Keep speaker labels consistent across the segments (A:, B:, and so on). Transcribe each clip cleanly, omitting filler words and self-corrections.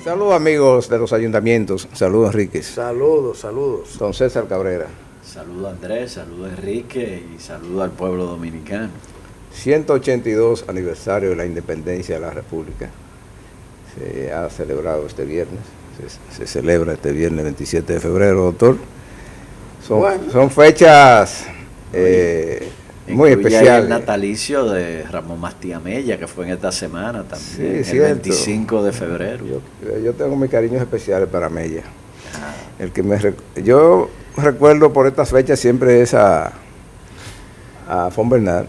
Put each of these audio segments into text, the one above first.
A: Saludos amigos de los ayuntamientos, saludos Enríquez.
B: Saludos, saludos.
A: Don César Cabrera.
C: Saludos Andrés, saludos Enrique y saludos al pueblo dominicano.
A: 182 aniversario de la independencia de la República. Se ha celebrado este viernes, se celebra este viernes 27 de febrero, doctor. Son fechas muy especiales.
C: El natalicio de Ramón Mastía Mella, que fue en esta semana también,
A: Sí,
C: el 25 de febrero.
A: Yo tengo mis cariños especiales para Mella. Yo recuerdo por estas fechas siempre es a Fon Bernal.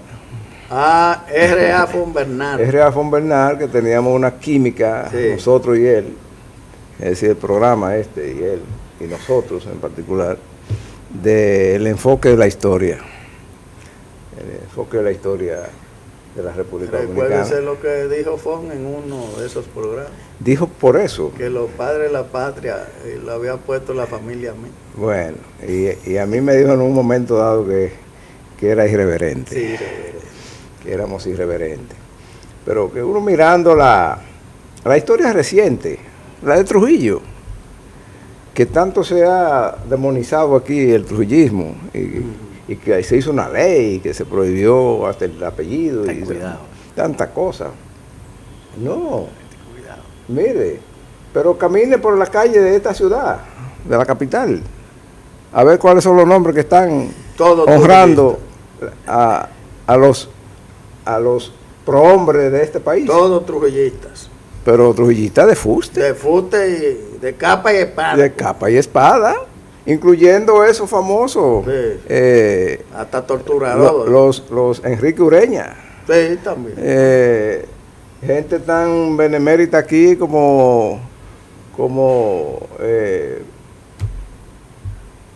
B: R.A. Fon Bernal.
A: R.A. Fon Bernal, que teníamos una química, sí, nosotros y él, es decir, el programa y él, y nosotros en particular, del enfoque de la historia. El enfoque de la historia de la República Dominicana.
B: Recuérdese lo que dijo Fon en uno de esos programas.
A: Dijo por eso.
B: Que los padres de la patria lo había puesto la familia a mí.
A: Bueno, y a mí me dijo en un momento dado que era irreverente.
B: Sí, irreverente.
A: Que éramos irreverentes. Pero que uno mirando la historia reciente, la de Trujillo, que tanto se ha demonizado aquí el trujillismo, y que se hizo una ley, que se prohibió hasta el apellido,
C: Ten cuidado.
A: Tanta cosa. No, mire, pero camine por la calle de esta ciudad, de la capital, a ver cuáles son los nombres que están honrando a los prohombres de este país.
B: Todos trujillistas.
A: Pero trujillistas de fuste.
B: De fuste y de capa y espada.
A: De capa y espada, incluyendo esos famosos.
B: Sí. Hasta torturadores.
A: Los Enrique Ureña.
B: Sí, también.
A: Gente tan benemérita aquí como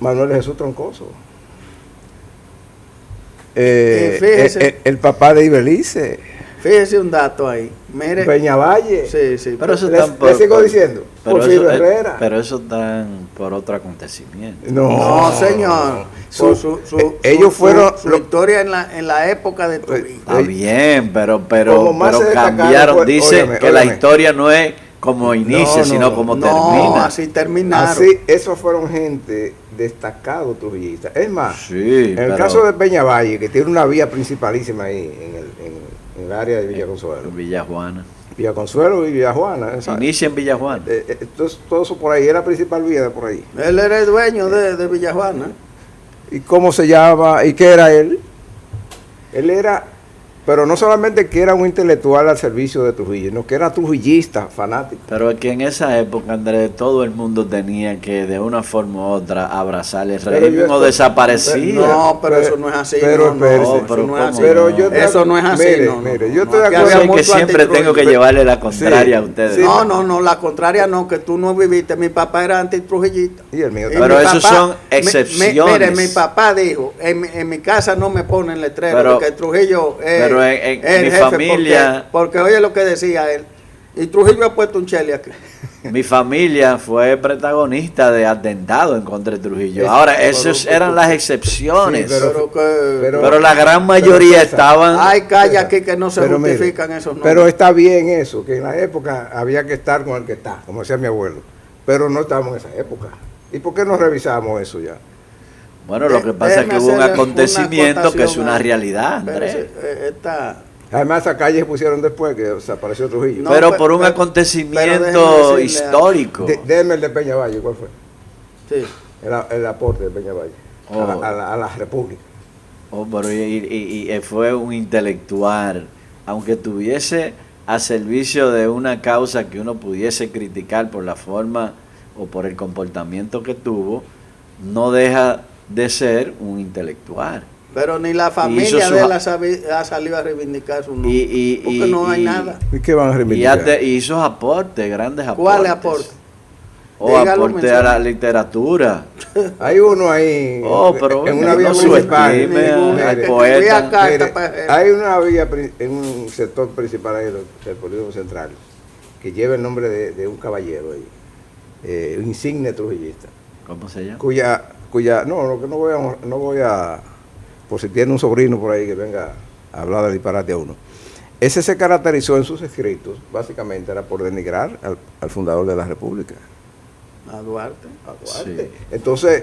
A: Manuel Jesús Troncoso. El papá de Ibelice.
B: Fíjese un dato ahí. Mire.
A: Peñavalle.
B: Sí.
C: Pero eso
A: le sigo diciendo. Porfirio Herrera.
C: Pero eso están por otro acontecimiento.
B: No, señor.
A: Ellos fueron
B: su victoria en la época de Trujillo.
C: Está bien, pero
A: Fue,
C: cambiaron. Dicen que la historia no es como inicia, sino como termina.
B: No, así terminaron.
A: Así, esos fueron gente destacado trujillista. Es más,
C: sí,
A: en el caso de Peñavalle, que tiene una vía principalísima ahí en el área de Villa Consuelo.
C: Villa Juana.
A: Villa Consuelo y Villa Juana.
C: Inicia en Villa Juana.
A: Entonces, todo eso por ahí, era la principal vía de por ahí.
B: Él era el dueño de Villa Juana.
A: ¿Y cómo se llama? ¿Y qué era él? Él era, pero no solamente que era un intelectual al servicio de Trujillo, sino que era trujillista, fanático.
C: Pero es que en esa época, Andrés, todo el mundo tenía que de una forma u otra abrazar el régimen o desaparecer.
B: No, pero eso no es así.
A: Eso
B: no es así.
A: Mire, yo estoy de acuerdo.
C: Es que siempre tengo que llevarle la contraria a ustedes.
B: Sí, no, la contraria no, que tú no viviste. Mi papá era antitrujillista.
A: Y el mío
C: también. Pero esos son excepciones.
B: Mire, mi papá dijo, en mi casa no me ponen letrero, porque Trujillo es
C: en mi familia,
B: porque oye lo que decía él, y Trujillo ha puesto un chele aquí.
C: Mi familia fue protagonista de atentados en contra de Trujillo. Ahora, esas eran las excepciones,
A: sí,
C: pero la gran mayoría estaban.
B: Hay calles aquí que no se justifican esos nombres.
A: Pero está bien eso, que en la época había que estar con el que está, como decía mi abuelo, pero no estábamos en esa época. ¿Y por qué no revisamos eso ya?
C: Bueno, lo que pasa es que hubo un acontecimiento que es una realidad, Andrés.
A: Además, esas calles se pusieron después que desapareció Trujillo.
C: Pero por un acontecimiento histórico.
A: Déjeme el de Peñavalle, ¿cuál fue?
B: Sí.
A: El aporte de Peñavalle a la República.
C: Pero y fue un intelectual, aunque tuviese a servicio de una causa que uno pudiese criticar por la forma o por el comportamiento que tuvo, no deja de ser un intelectual.
B: Pero ni la familia de él ha salido a reivindicar su nombre. Porque no hay nada.
A: ¿Y qué van a reivindicar?
C: Y hizo aportes, grandes aportes.
B: ¿Cuáles aportes?
C: Aporte a la literatura.
A: Hay uno ahí
C: pero
A: en una vía principal.
B: Hay
A: una vía en un sector principal ahí del Polígono Central que lleva el nombre de un caballero ahí, un insigne trujillista.
C: ¿Cómo se llama?
A: No voy a por si tiene un sobrino por ahí que venga a hablar de disparate a uno. ese se caracterizó en sus escritos, básicamente era por denigrar al fundador de la República.
B: A Duarte.
A: Sí. Entonces,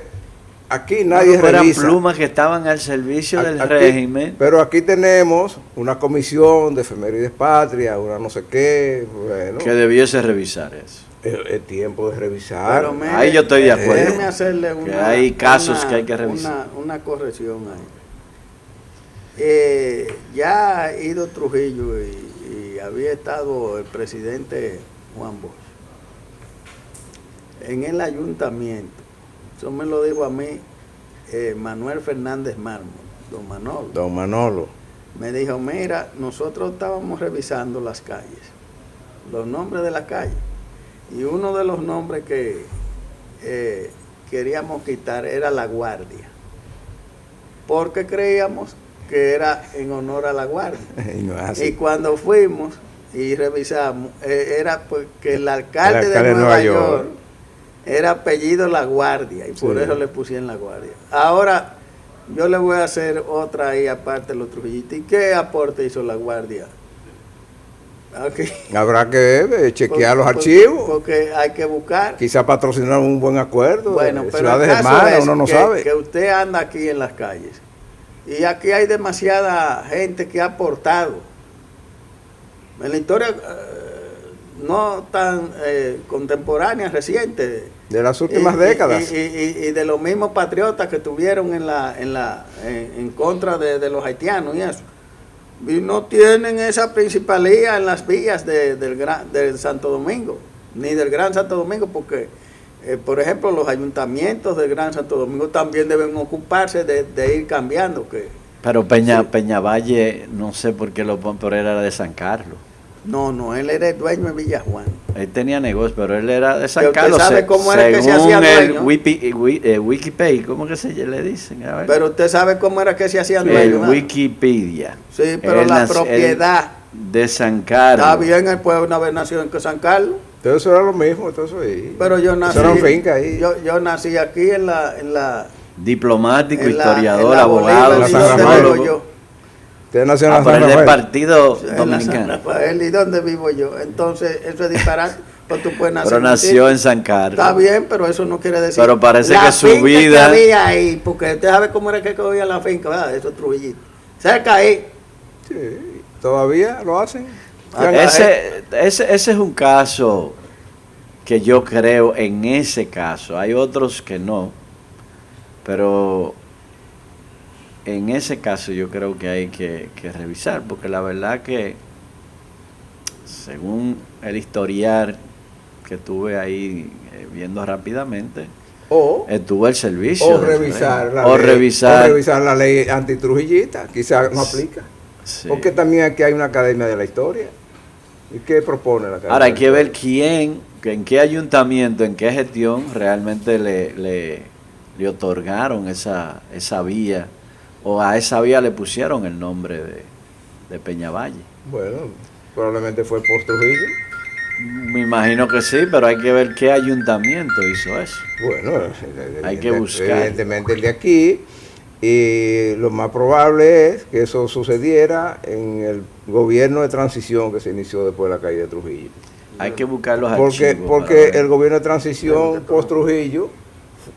A: aquí nadie revisa.
C: Eran plumas que estaban al servicio del régimen.
A: Pero aquí tenemos una comisión de efemérides patria, una no sé qué, bueno.
C: Que debiese revisar eso.
A: Es tiempo de revisar.
C: Ahí yo estoy de acuerdo.
B: Déjeme hacerle
C: que hay casos que hay que revisar.
B: Una corrección ahí. Ya ha ido Trujillo y había estado el presidente Juan Bosch en el ayuntamiento. Eso me lo dijo a mí Manuel Fernández Mármol, don Manolo. Me dijo, mira, nosotros estábamos revisando las calles, los nombres de las calles, y uno de los nombres que queríamos quitar era La Guardia, porque creíamos que era en honor a La Guardia. Y cuando fuimos y revisamos, era porque el alcalde de Nueva York era apellido La Guardia, y por eso le pusieron La Guardia. Ahora, yo le voy a hacer otra ahí aparte de los trujillitos. ¿Y qué aporte hizo La Guardia? Okay.
A: Habrá que chequear los archivos.
B: Porque hay que buscar.
A: Quizá patrocinar un buen acuerdo.
B: Bueno, pero
A: ciudades hermanas, uno no sabe.
B: Que usted anda aquí en las calles. Y aquí hay demasiada gente que ha aportado. En la historia no tan contemporánea, reciente.
A: De las últimas décadas.
B: Y de los mismos patriotas que tuvieron en contra de los haitianos y eso. Y no tienen esa principalía en las vías del Santo Domingo, ni del Gran Santo Domingo, porque, por ejemplo, los ayuntamientos del Gran Santo Domingo también deben ocuparse de ir cambiando.
C: Pero Peñavalle, no sé por qué lo ponen, pero era de San Carlos.
B: No, él era el dueño de Villajuan.
C: Él tenía negocio, pero él era de San Carlos.
B: ¿Usted sabe cómo era que se hacía dueño?
C: Wikipedia, ¿cómo que se le dicen? A ver.
B: Pero usted sabe cómo era que se hacía dueño.
C: El Wikipedia.
B: Sí, pero la propiedad
C: de San Carlos.
B: Está bien, él puede una vez nacido en San Carlos.
A: Todo eso era lo mismo, todo eso ahí.
B: Pero yo nací.
A: Eso era finca ahí.
B: Yo nací aquí en la
C: diplomático, historiador, abogado,
B: sociólogo.
A: Usted nació en
C: por el Partido Dominicano.
B: ¿Y dónde vivo yo? Entonces, eso es disparate. Pues tú puedes nacer.
C: Pero nació en San Carlos.
B: Está bien, pero eso no quiere decir.
C: Pero parece que su vida.
B: Que había ahí, porque usted sabe cómo era que cogía la finca, ¿verdad? Esos Trujillitos. Cerca ahí.
A: Sí, todavía lo hacen.
C: Ese es un caso que yo creo en ese caso. Hay otros que no. Pero en ese caso yo creo que hay que revisar, porque la verdad que según el historial que tuve ahí viendo rápidamente, estuvo el servicio.
A: O revisar la ley antitrujillista, quizás no aplica. Sí. Porque también aquí hay una academia de la historia. ¿Y qué propone la academia?
C: Ahora hay que ver en qué ayuntamiento, en qué gestión realmente le otorgaron esa vía, o a esa vía le pusieron el nombre de Peñavalle.
A: Bueno, probablemente fue post Trujillo.
C: Me imagino que sí, pero hay que ver qué ayuntamiento hizo eso.
A: Bueno,
C: hay que buscar.
A: Evidentemente el de aquí, y lo más probable es que eso sucediera en el gobierno de transición que se inició después de la caída de Trujillo.
C: Hay que buscar los archivos.
A: Porque el gobierno de transición post Trujillo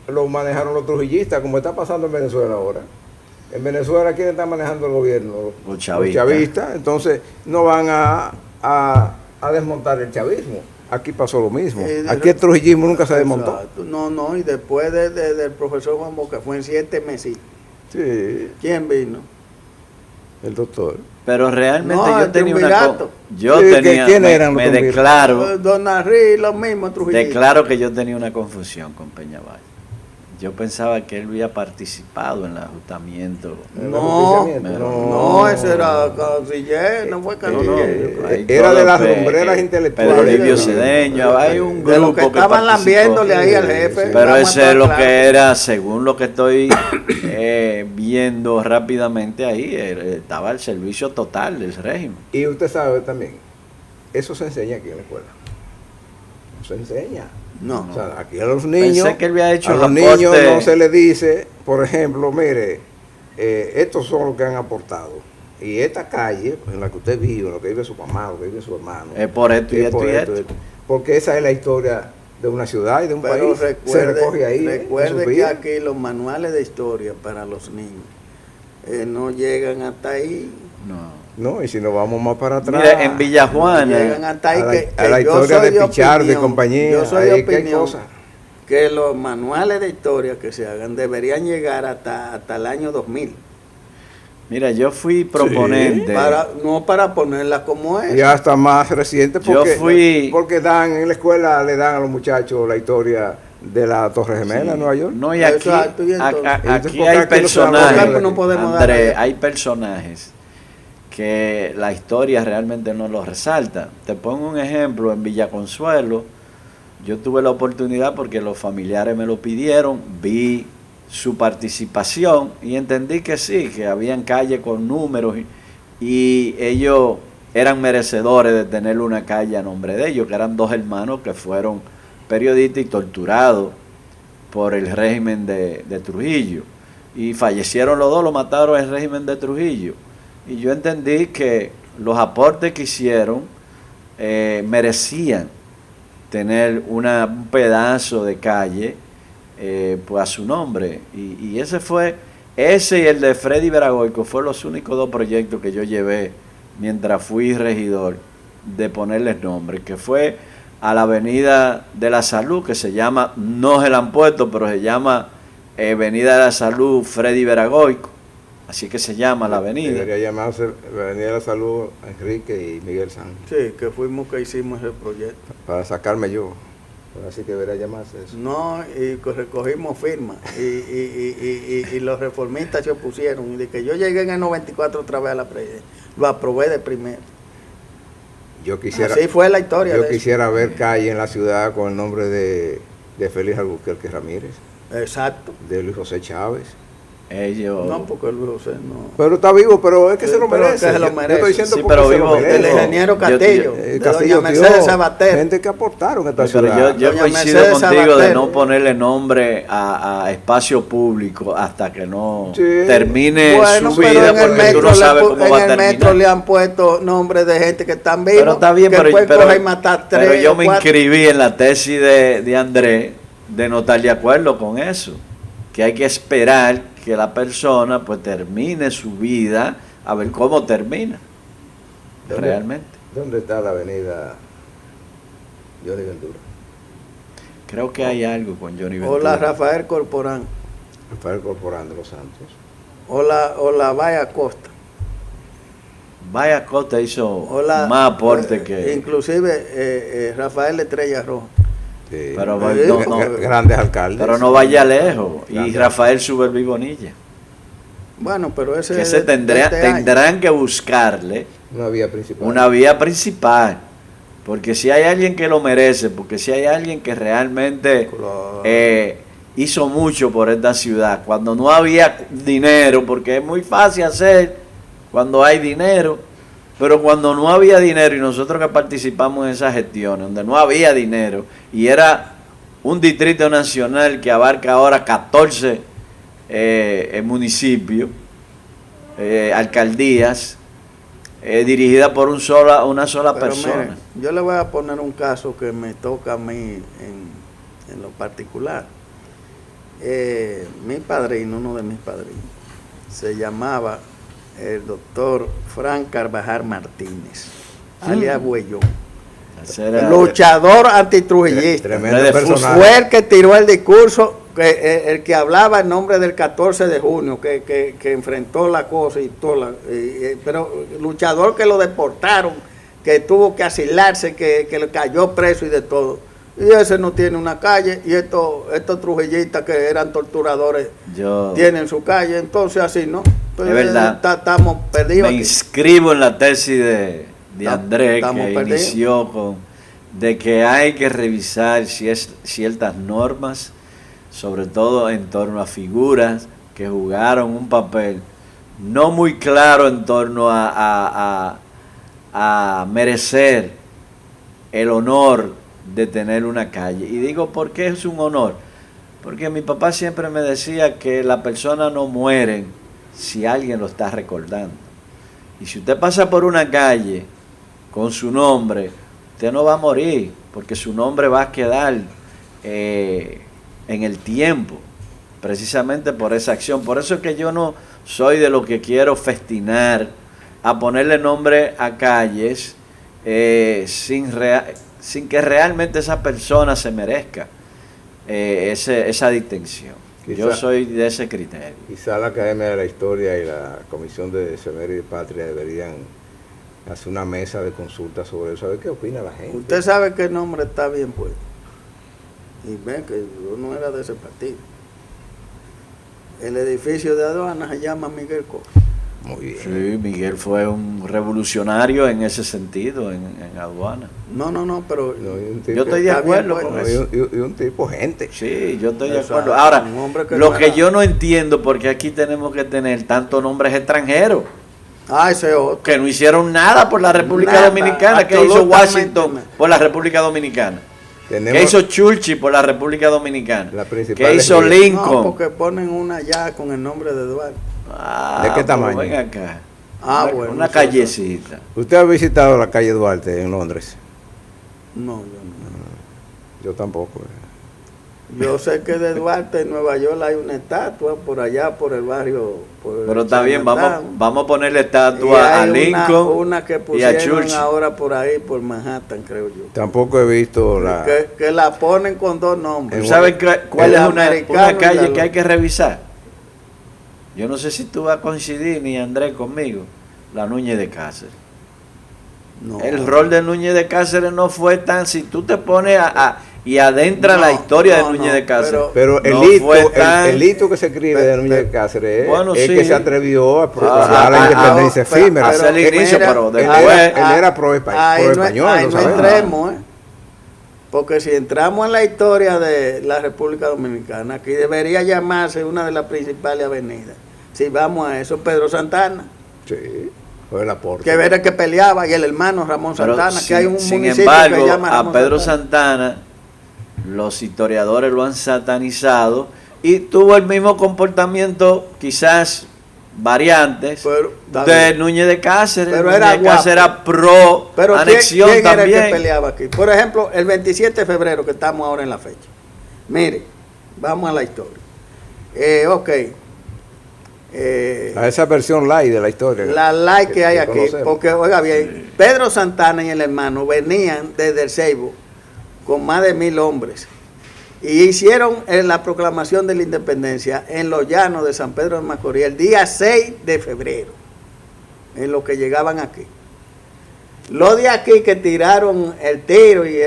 A: lo manejaron los trujillistas, como está pasando en Venezuela ahora. En Venezuela, ¿quién está manejando el gobierno?
C: Los chavistas.
A: Entonces, no van a desmontar el chavismo. Aquí pasó lo mismo. Aquí el trujillismo nunca se desmontó.
B: No, y después del profesor Juan Bosch, fue en 7 meses.
A: Sí.
B: ¿Quién vino?
A: El doctor.
C: Pero realmente
B: yo
C: tenía
A: ¿quién eran
C: me declaro.
B: Don Henry, lo mismo, Trujillo.
C: Declaro que yo tenía una confusión con Peñavalle. Yo pensaba que él había participado en el ajustamiento.
B: No, ese era canciller, no fue canciller.
A: Era de las lumbreras intelectuales.
C: Pedro Livio Cedeño, hay un grupo
B: de los que estaban lambiéndole ahí al jefe.
C: Pero ese es lo que era, según lo que estoy viendo rápidamente ahí, estaba al servicio total del régimen.
A: Y usted sabe también, eso se enseña aquí en la escuela. Se enseña.
B: No.
A: O sea, aquí a los niños,
C: que él había hecho
A: a los niños no se les dice, por ejemplo, mire, estos son los que han aportado. y esta calle en la que usted vive, en la que vive su mamá, en la que vive su hermano,
C: es por esto y esto y esto.
A: Porque esa es la historia de una ciudad y de un país.
B: Se recoge ahí. Recuerde que aquí los manuales de historia para los niños no llegan hasta ahí.
A: No, y si nos vamos más para atrás.
C: Mira, en Villajuana.
B: Llegan hasta ahí
A: a la historia de Pichardo y compañía.
B: Yo soy de opinión que los manuales de historia que se hagan deberían llegar hasta el año 2000.
C: Mira, yo fui proponente.
B: No para ponerla como es.
A: Y hasta más reciente porque dan en la escuela, le dan a los muchachos la historia de la Torre Gemela en Nueva York.
C: No, y aquí, aquí hay personajes, André, hay personajes que la historia realmente no los resalta. Te pongo un ejemplo, en Villa Consuelo, yo tuve la oportunidad porque los familiares me lo pidieron, vi su participación y entendí que sí, que habían calles con números y ellos eran merecedores de tener una calle a nombre de ellos, que eran dos hermanos que fueron periodistas y torturados por el régimen de Trujillo, y fallecieron los dos, lo mataron el régimen de Trujillo, y yo entendí que los aportes que hicieron merecían tener un pedazo de calle pues a su nombre, y ese y el de Freddy Veragoico fueron los únicos dos proyectos que yo llevé mientras fui regidor de ponerles nombre, que fue a la Avenida de la Salud, que se llama, no se la han puesto, pero se llama Avenida de la Salud Freddy Veragoico, así que se llama la avenida.
A: Debería llamarse Avenida de la Salud Enrique y Miguel Sánchez.
B: Sí, que hicimos ese proyecto.
A: Para sacarme yo. Así que debería llamarse eso.
B: No, y recogimos firmas y los reformistas se opusieron. Y de que yo llegué en el 94 otra vez a la presidencia, lo aprobé de primero. Así fue la historia.
A: Yo quisiera ver calle en la ciudad con el nombre de Félix Albuquerque Ramírez.
B: Exacto.
A: De Luis José Chávez.
B: No, porque Luis José no.
A: Pero está vivo, pero es que se lo merece.
B: Se lo merece.
A: Yo estoy diciendo
C: sí, pero vivo,
B: el ingeniero Castillo,
A: Castillo,
B: Mercedes Sabater.
A: Gente que aportaron a esta
C: pero
A: ciudad.
C: Yo coincido contigo de no ponerle nombre a espacio público hasta que no termine su vida, porque tú no sabes cómo va a terminar.
B: En el metro le han puesto nombres de gente que están vivos,
C: pero está bien,
B: matar tres,
C: pero yo me inscribí en la tesis de Andrés de no estar de acuerdo con eso, que hay que esperar que la persona pues termine su vida a ver cómo termina realmente.
A: ¿Dónde está la avenida Johnny Ventura?
C: Creo que hay algo con Johnny Ventura.
B: O la Rafael Corporán.
A: Rafael Corporán de los Santos.
B: O la Vaya Costa.
C: Vaya Costa hizo más aporte que...
B: Inclusive Rafael Estrella Roja.
A: Sí,
C: pero
A: grandes alcaldes.
C: Pero no vaya lejos. Y Rafael Suberví Bonilla.
B: Bueno, pero ese...
C: Que tendrán que buscarle
A: una vía
C: principal. Porque si hay alguien que lo merece, porque si hay alguien que realmente hizo mucho por esta ciudad, cuando no había dinero, porque es muy fácil hacer cuando hay dinero, pero cuando no había dinero, y nosotros que participamos en esas gestiones, donde no había dinero, y era un distrito nacional que abarca ahora 14 municipios, alcaldías, dirigida por una sola persona.
B: Mire, yo le voy a poner un caso que me toca a mí en lo particular. Mi padrino, uno de mis padrinos, se llamaba el doctor Frank Carvajal Martínez, alias Huellón. Luchador antitrujillista. Fue el que tiró el discurso, el que hablaba en nombre del 14 de junio, que enfrentó la cosa y todo. Pero luchador que lo deportaron, que tuvo que asilarse, que le cayó preso y de todo. Y ese no tiene una calle, y estos trujillistas que eran torturadores tienen su calle, entonces así no. Entonces,
C: es verdad,
B: estamos perdidos.
C: Me inscribo en la tesis de Andrés, que inició con de que hay que revisar ciertas normas, sobre todo en torno a figuras que jugaron un papel no muy claro en torno a merecer el honor de tener una calle. Y digo, ¿por qué es un honor? Porque mi papá siempre me decía que las personas no mueren si alguien lo está recordando. Y si usted pasa por una calle con su nombre, usted no va a morir, porque su nombre va a quedar en el tiempo, precisamente por esa acción. Por eso es que yo no soy de los que quiero festinar a ponerle nombre a calles sin que realmente esa persona se merezca esa distinción. Yo soy de ese criterio.
A: Quizá la Academia de la Historia y la Comisión de Efemérides y Patria deberían hacer una mesa de consulta sobre eso, a ver qué opina la gente.
B: Usted sabe que el nombre está bien puesto. Y ven que yo no era de ese partido. El edificio de aduana se llama Miguel Costa.
A: Muy bien.
C: Sí, Miguel fue un revolucionario en ese sentido, en aduana.
B: No, pero
C: yo estoy de acuerdo con eso.
A: Y un tipo gente.
C: Sí, yo estoy de acuerdo. Ahora, lo que yo no entiendo, porque aquí tenemos que tener tantos nombres extranjeros.
B: Ese otro.
C: Que no hicieron nada por la República Dominicana. ¿Qué hizo Washington por la República Dominicana? ¿Qué hizo Churchill por la República Dominicana? ¿Qué hizo Lincoln?
B: No, porque ponen una ya con el nombre de Duarte.
A: ¿De qué tamaño?
C: Ven acá.
B: Bueno.
C: Una callecita.
A: ¿Usted ha visitado la calle Duarte en Londres?
B: No, yo no.
A: Yo tampoco.
B: Yo sé que de Duarte en Nueva York hay una estatua por allá, por el barrio.
C: Pero está bien, vamos a ponerle estatua a Lincoln
B: una que
C: y a
B: pusieron
C: Churchill.
B: ahora por ahí, por Manhattan, creo yo.
A: Tampoco he visto la...
B: Que la ponen con dos nombres.
C: ¿Tú sabes cuál es una calle que hay que revisar? Yo no sé si tú vas a coincidir, ni Andrés, conmigo. La Núñez de Cáceres. No. El rol de Núñez de Cáceres no fue tan... Si tú te pones y adentra la historia de Núñez de Cáceres.
A: Pero el hito que se escribe de Núñez de Cáceres es que se atrevió a proclamar la independencia efímera.
C: Hacer el inicio, pero después...
A: Él era pro-español.
B: Ahí no entremos, porque si entramos en la historia de la República Dominicana, aquí debería llamarse una de las principales avenidas. Si vamos a eso, Pedro Santana.
A: Sí. Fue el aporte.
B: Que era el que peleaba, y el hermano Ramón Santana, que hay un municipio
C: embargo,
B: que se llama Ramón
C: a Pedro Santana, los historiadores lo han satanizado y tuvo el mismo comportamiento, quizás variantes, de Núñez de Cáceres.
B: Pero
C: Núñez de Cáceres era pro anexión
B: ¿quién
C: también.
B: Era el que peleaba aquí? Por ejemplo, el 27 de febrero, que estamos ahora en la fecha. Mire, vamos a la historia.
A: A esa versión light de la historia.
B: La light que hay aquí, conocemos. Porque, oiga bien, Pedro Santana y el hermano venían desde el Ceibo con más de 1000 hombres y hicieron la proclamación de la independencia en los llanos de San Pedro de Macorís el día 6 de febrero, en lo que llegaban aquí. Los de aquí que tiraron el tiro, y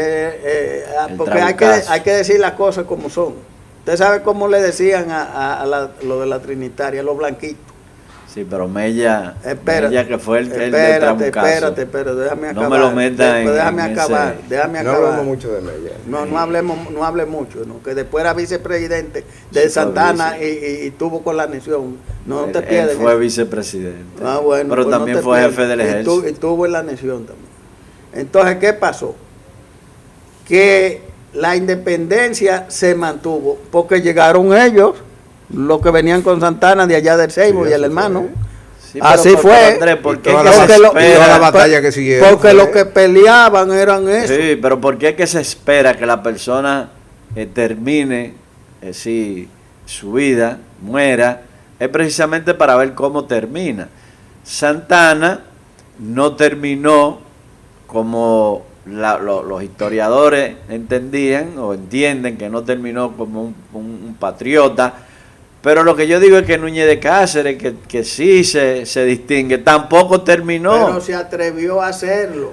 B: porque hay que decir las cosas como son. Usted sabe cómo le decían a lo de la Trinitaria, los blanquitos.
C: Sí, pero Mella que fue el del
B: trabucazo. Espérate, déjame acabar.
C: No me lo metan
B: déjame acabar.
A: No hablemos mucho de Mella.
B: No hable mucho, ¿no? Que después era vicepresidente de Santana y tuvo con la anexión. No te pierdes.
C: Él fue vicepresidente.
B: Bueno,
C: pero pues también fue jefe del ejército.
B: Y tuvo en la anexión también. Entonces, ¿qué pasó? Que la independencia se mantuvo porque llegaron ellos, los que venían con Santana de allá del Ceibo, y el hermano. Sí, así fue.
C: Andrés, porque
A: la batalla que siguieron.
B: Porque los que peleaban eran eso.
C: Sí, pero ¿por qué es que se espera que la persona termine su vida, muera? Es precisamente para ver cómo termina. Santana no terminó como los historiadores entendían o entienden, que no terminó como un patriota, pero lo que yo digo es que Núñez de Cáceres, que sí se distingue, tampoco terminó.
B: Pero se atrevió a hacerlo.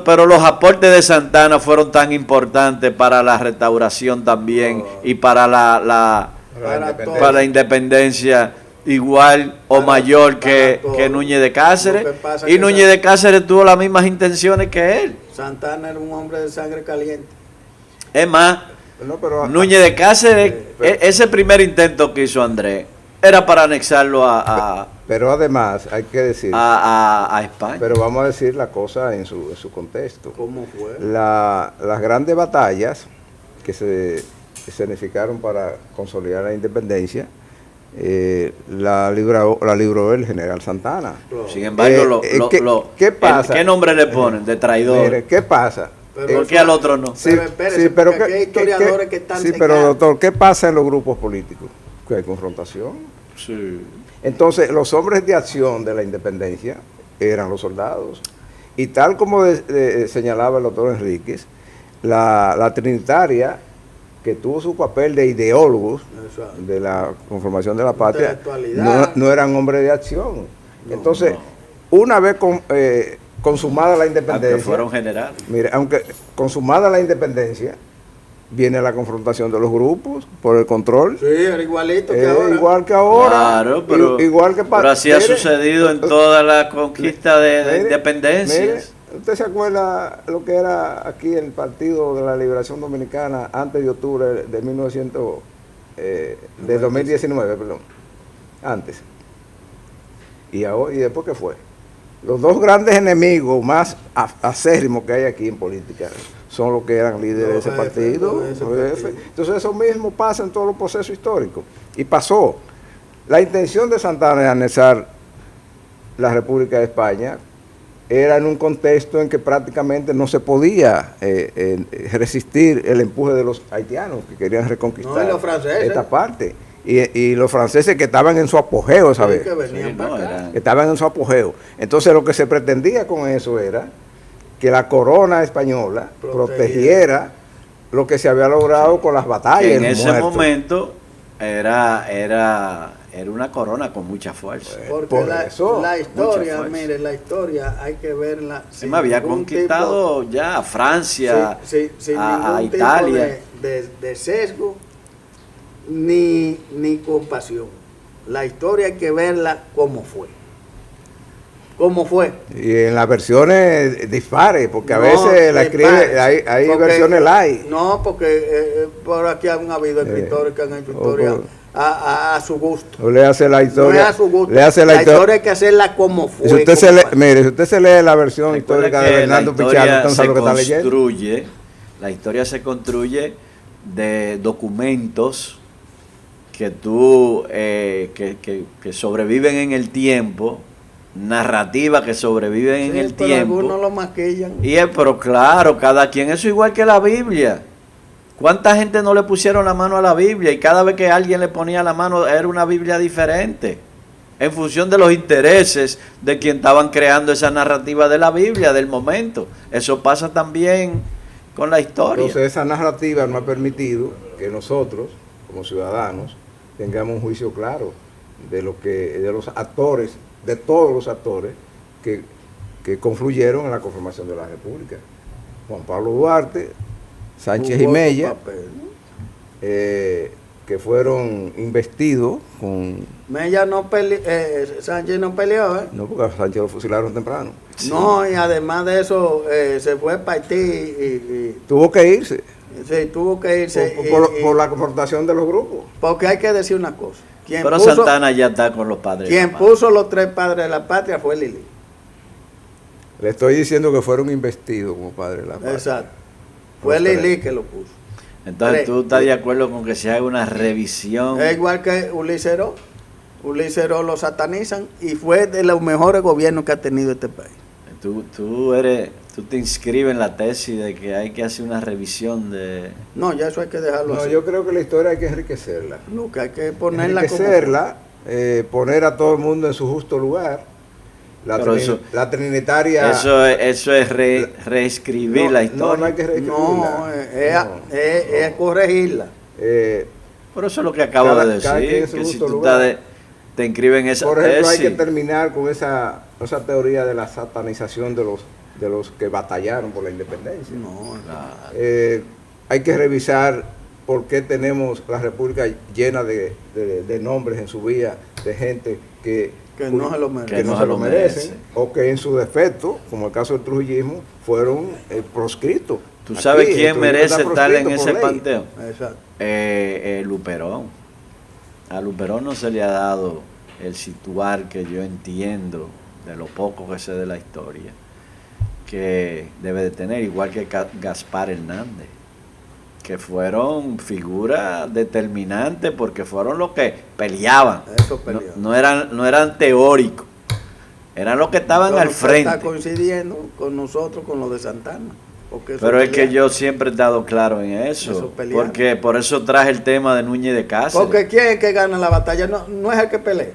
C: Pero los aportes de Santana fueron tan importantes para la restauración también y para la independencia, igual o mayor que Núñez de Cáceres. Y Núñez de Cáceres tuvo las mismas intenciones que él.
B: Santana era un hombre de sangre caliente.
C: Es más, Núñez de Cáceres, ese primer intento que hizo Andrés, era para anexarlo
A: pero además, hay que decir...
C: a España.
A: Pero vamos a decir la cosa en su contexto.
B: ¿Cómo fue?
A: Las grandes batallas que se significaron para consolidar la independencia la libró el general Santana.
C: Sin embargo,
A: ¿qué pasa?
C: ¿Qué nombre le ponen? De traidor.
A: Mire, ¿qué pasa?
C: ¿Por qué al otro no?
A: Sí, pero aquí hay historiadores que están pero doctor, ¿qué pasa en los grupos políticos? Que hay confrontación.
C: Sí.
A: Entonces, los hombres de acción de la independencia eran los soldados. Y tal como señalaba el doctor Enríquez, la Trinitaria, que tuvo su papel de ideólogos de la conformación de la patria, no eran hombres de acción. Entonces, una vez consumada la independencia,
C: aunque fueron generales.
A: Mire, aunque consumada la independencia, viene la confrontación de los grupos por el control.
B: Sí, era igualito que ahora.
A: Igual que ahora.
C: Claro, pero, pero así ha sucedido en toda la conquista de independencias.
A: Mire, ¿usted se acuerda lo que era aquí el Partido de la Liberación Dominicana antes de octubre de 2019, perdón? Antes. ¿Y después qué fue? Los dos grandes enemigos más acérrimos que hay aquí en política son los que eran líderes de ese partido. Entonces eso mismo pasa en todos los procesos históricos. Y pasó. La intención de Santana de anexar la República de España era en un contexto en que prácticamente no se podía resistir el empuje de los haitianos que querían reconquistar esta parte. Y los franceses que estaban en su apogeo, ¿sabes? Que estaban en su apogeo. Entonces lo que se pretendía con eso era que la corona española protegiera lo que se había logrado con las batallas.
C: Que en ese momento era una corona con mucha fuerza.
B: Porque la historia, mire, la historia hay que verla.
C: Se me había conquistado ya a Francia,
B: sin
C: a
B: ningún
C: Italia.
B: Tipo de sesgo ni compasión. La historia hay que verla como fue. ¿Cómo fue?
A: Y en las versiones dispares, porque a veces la escribe, hay versiones light.
B: No, porque por aquí han habido escritores que han hecho historia a su gusto.
A: O le hace la historia.
B: No es a su gusto.
A: Le hace la
B: historia hay que hacerla como fue.
A: Si usted si usted se lee la versión histórica de Bernardo Pichardo, entonces sabe lo que está leyendo.
C: La historia se construye de documentos que sobreviven en el tiempo, narrativas que sobreviven en el tiempo.
B: Algunos lo maquillan.
C: Pero claro, cada quien, eso igual que la Biblia. ¿Cuánta gente no le pusieron la mano a la Biblia? Y cada vez que alguien le ponía la mano era una Biblia diferente, en función de los intereses de quien estaban creando esa narrativa de la Biblia, del momento. Eso pasa también con la historia.
A: Entonces esa narrativa no ha permitido que nosotros, como ciudadanos, tengamos un juicio claro de los actores, de todos los actores que confluyeron en la conformación de la República. Juan Pablo Duarte, Sánchez y Mella, que fueron investidos con...
B: Mella Sánchez no peleó,
A: No, porque a Sánchez lo fusilaron temprano.
B: Sí. No, y además de eso, se fue para Haití y...
A: Tuvo que irse.
B: Sí, tuvo que irse.
A: Por la confrontación de los grupos.
B: Porque hay que decir una cosa.
C: Pero Santana ya está con los padres.
B: Quien puso los tres padres de la patria fue Lili.
A: Le estoy diciendo que fueron investidos como padres de la patria.
B: Exacto. Fue Lili que lo puso.
C: Entonces tú estás de acuerdo con que se haga una revisión.
B: Es igual que Ulises Heró. Ulises Heró lo satanizan y fue de los mejores gobiernos que ha tenido este país.
C: Tú te inscribes en la tesis de que hay que hacer una revisión de...
B: No, ya eso hay que dejarlo así.
A: Yo creo que la historia hay que enriquecerla.
B: No, que hay que ponerla
A: enriquecerla, poner a todo el mundo en su justo lugar. La trinitaria...
C: Eso es reescribir la historia.
A: No hay que reescribirla.
B: Es corregirla.
C: Por eso es lo que acabo de decir, que si tú te inscribes en esa tesis...
A: Por ejemplo, hay que terminar con esa teoría de la satanización de los que batallaron por la independencia. Hay que revisar por qué tenemos la República llena de nombres en su vía de gente que no se lo merecen, o que en su defecto, como el caso del trujillismo, fueron proscritos.
C: ¿Tú sabes quién merece estar en ese
B: ley.
C: panteón?
B: Exacto.
C: Luperón. A Luperón no se le ha dado el situar que yo entiendo de lo poco que sé de la historia que debe de tener, igual que Gaspar Hernández. que fueron figuras determinantes porque fueron los que peleaban. No eran teóricos, eran los que estaban al frente.
B: Está coincidiendo con nosotros, con los de Santana.
C: Pero es que yo siempre he estado claro en eso, porque por eso traje el tema de Núñez de Cáceres.
B: Porque ¿quién es el que gana la batalla? No es el que pelea.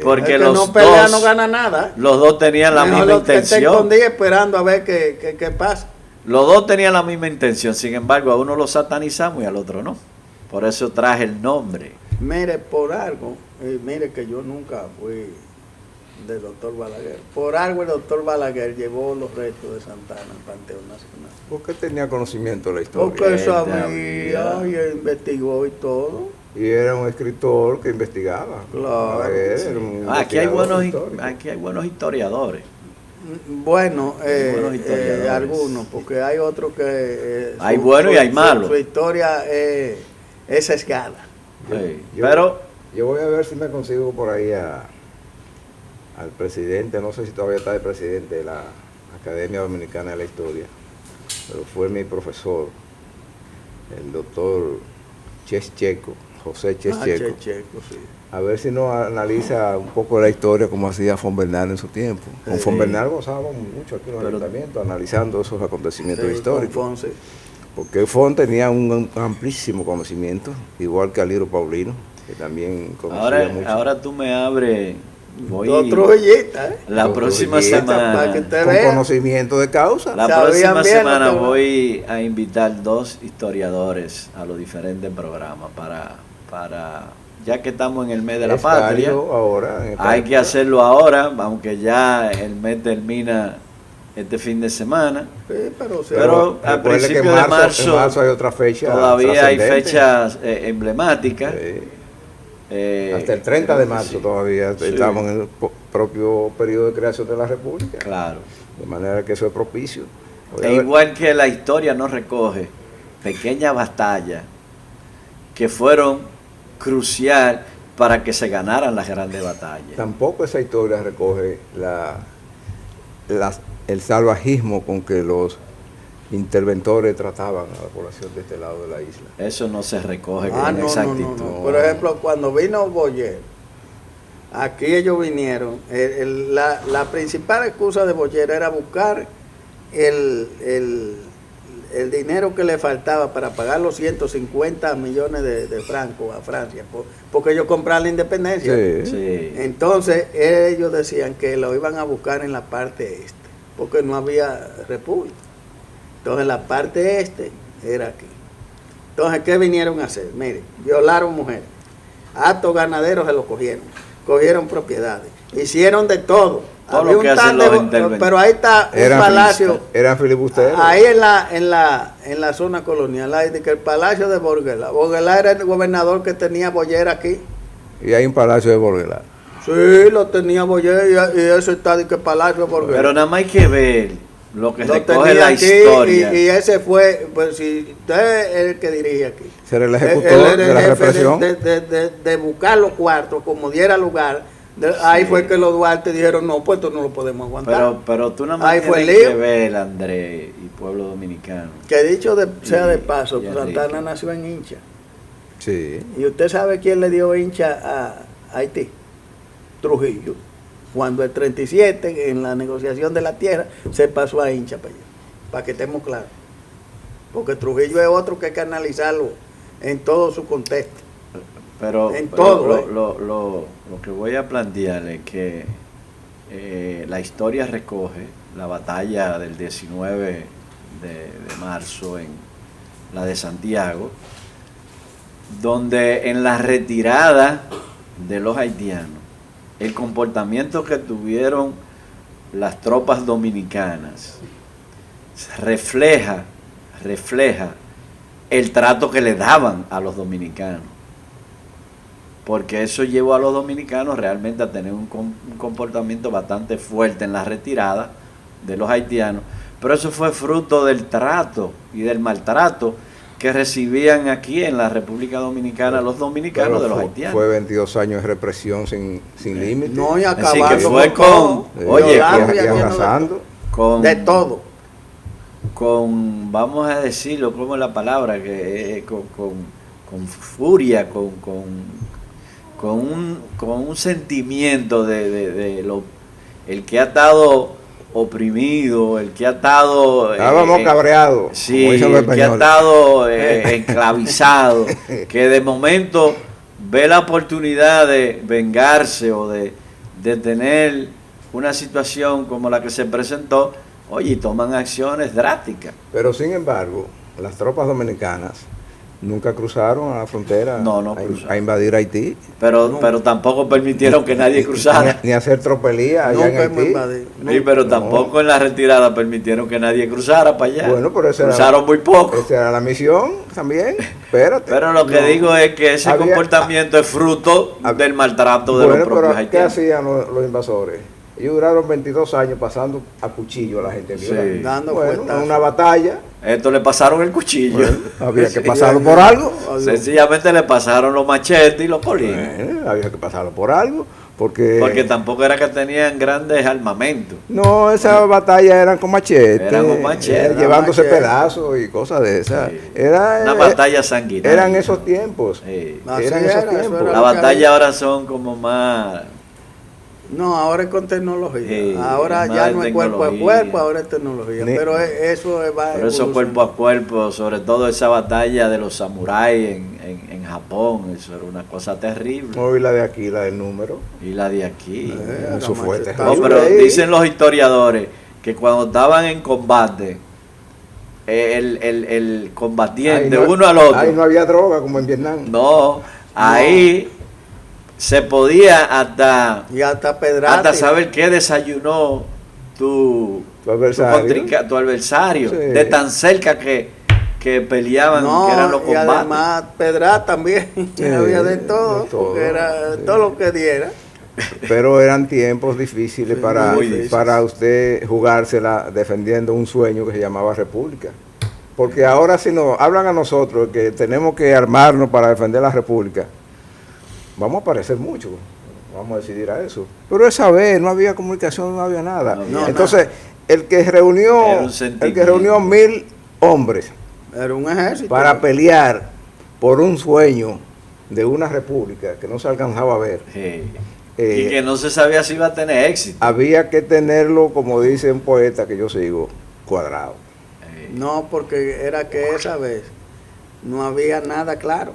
C: Porque
B: el que no pelea no gana nada.
C: Los dos tenían la misma intención.
B: Te escondí esperando a ver qué pasa.
C: Los dos tenían la misma intención, sin embargo a uno lo satanizamos y al otro no. Por eso traje el nombre.
B: Mire, por algo, mire que yo nunca fui del doctor Balaguer. Por algo el doctor Balaguer llevó los restos de Santana al Panteón Nacional.
A: ¿Por qué tenía conocimiento de la historia?
B: Porque sabía y investigó y todo.
A: Y era un escritor que investigaba.
B: Claro.
C: Aquí hay buenos historiadores.
B: Bueno, algunos, porque hay otros que...
C: hay buenos y hay malos.
B: Su historia es sesgada.
A: Yo voy a ver si me consigo por ahí al presidente, no sé si todavía está el presidente de la Academia Dominicana de la Historia, pero fue mi profesor, el doctor Checo, José Checo.
B: Sí.
A: A ver si nos analiza un poco la historia como hacía Fon Bernal en su tiempo. Con Fon Bernal gozábamos mucho aquí en el ayuntamiento, analizando esos acontecimientos históricos. Porque Fon tenía un amplísimo conocimiento, igual que Aliro Paulino, que también conocía mucho.
C: Ahora tú me abres... La próxima semana,
A: con conocimiento de causa.
C: La próxima semana voy a invitar 2 historiadores a los diferentes programas para ya que estamos en el mes de la patria. Hay que hacerlo ahora, aunque ya el mes termina este fin de semana.
B: Sí,
C: pero al principio de marzo
A: hay otra fecha.
C: Todavía hay fechas emblemáticas.
A: Sí. Hasta el 30 de marzo todavía estamos en el propio periodo de creación de la República.
C: Claro.
A: De manera que eso es propicio.
C: Igual que la historia nos recoge pequeñas batallas que fueron crucial para que se ganaran las grandes batallas.
A: Tampoco esa historia recoge el salvajismo con que los interventores trataban a la población de este lado de la isla.
C: Eso no se recoge con exactitud.
B: No. Por ejemplo, cuando vino Boyer, aquí ellos vinieron, la principal excusa de Boyer era buscar el dinero que le faltaba para pagar los 150 millones de francos a Francia, porque ellos compraron la independencia.
C: Sí.
B: Entonces ellos decían que lo iban a buscar en la parte este, porque no había república. Entonces la parte este era aquí. Entonces, ¿qué vinieron a hacer? Miren, violaron mujeres, actos ganaderos se los cogieron propiedades, hicieron de todo.
C: Lo que hacen los interventores.
B: Pero ahí está un palacio.
A: Eran filibusteros.
B: Ahí en la zona colonial, hay de que el palacio de Borguelá. Borguelá era el gobernador que tenía Boyer aquí.
A: Y hay un palacio de Borguelá.
B: Sí, lo tenía Boyer y eso está de que el palacio de Borguelá.
C: Pero nada más hay que ver lo que recoge la historia.
B: Y ese fue, pues si usted es el que dirige aquí.
A: Ser el ejecutor de la represión.
B: De buscar los cuartos, como diera lugar. Ahí fue que los Duarte dijeron, no, pues esto no lo podemos aguantar.
C: Pero tú nada más tienes que ver, Andrés, y pueblo dominicano.
B: Que dicho sea de paso, Santana nació en Hincha.
A: Sí.
B: ¿Y usted sabe quién le dio Hincha a Haití? Trujillo. Cuando el 37, en la negociación de la tierra, se pasó a Hincha para allá, para que estemos claros. Porque Trujillo es otro que hay que analizarlo en todo su contexto.
C: Pero lo que voy a plantear es que la historia recoge la batalla del 19 de marzo en la de Santiago, donde en la retirada de los haitianos, el comportamiento que tuvieron las tropas dominicanas refleja el trato que le daban a los dominicanos, porque eso llevó a los dominicanos realmente a tener un comportamiento bastante fuerte en la retirada de los haitianos, pero eso fue fruto del trato y del maltrato que recibían aquí en la República Dominicana los dominicanos de los haitianos.
A: Fue 22 años de represión sin límite.
B: No, y
C: Así
B: acabando
C: que fue
B: con
C: oye,
A: y arrasando.
B: de todo.
C: vamos a decirlo, ¿cómo es la palabra? Que con furia, con un sentimiento de el que ha estado oprimido, el que ha estado
A: estábamos cabreados,
C: sí, el que ha estado esclavizado, que de momento ve la oportunidad de vengarse o de tener una situación como la que se presentó, oye, y toman acciones drásticas.
A: Pero sin embargo, las tropas dominicanas nunca cruzaron a la frontera a invadir Haití.
C: Pero tampoco permitieron que nadie cruzara.
A: Ni hacer tropelía allá en Haití.
C: Sí, pero tampoco en la retirada permitieron que nadie cruzara para allá.
A: Bueno, pero
C: cruzaron muy poco.
A: Esa era la misión también. Espérate.
C: Pero lo que digo es que ese comportamiento es fruto del maltrato de los propios haitianos.
A: ¿Qué hacían los invasores? Ellos duraron 22 años pasando a cuchillo a la gente.
C: Sí.
B: Dando
A: una batalla.
C: Esto le pasaron el cuchillo.
A: Bueno, había que pasarlo por algo.
C: Sencillamente le pasaron los machetes y los colines.
A: Había que pasarlo por algo. Porque
C: tampoco era que tenían grandes armamentos.
A: No, esas batallas eran con machetes.
C: Eran con machetes.
A: Llevándose pedazos y cosas de esas.
C: Sí.
A: Era
C: una batalla sanguinaria.
A: Eran esos tiempos.
C: Sí.
A: Eran esos tiempos.
C: La batalla ahora son como más...
B: No, ahora es con tecnología. Sí, ahora ya no es cuerpo a cuerpo, ahora es tecnología. Pero eso va.
C: Pero eso cuerpo a cuerpo, sobre todo esa batalla de los samuráis en Japón, eso era una cosa terrible.
A: No, y la de aquí, la del número.
C: Y la de aquí.
A: Eso fue terrible.
C: No, pero dicen los historiadores que cuando estaban en combate, el combatiente uno al otro.
A: Ahí no había droga como en Vietnam.
C: No, ahí se podía hasta saber qué desayunó tu adversario, sí. De tan cerca que peleaban, que eran los combates.
B: Y además pedrar también, sí, había de todo, porque era todo lo que diera.
A: Pero eran tiempos difíciles para usted jugársela defendiendo un sueño que se llamaba República. Porque ahora si nos hablan a nosotros que tenemos que armarnos para defender la República, vamos a parecer mucho, vamos a decidir a eso. Pero esa vez no había comunicación, no había nada. Entonces, el que reunió 1000 hombres
B: era un ejército
A: para pelear por un sueño de una república que no se alcanzaba a ver.
C: Sí. Y que no se sabía si iba a tener éxito.
A: Había que tenerlo, como dice un poeta que yo sigo, cuadrado.
B: No, porque era que esa vez no había nada claro.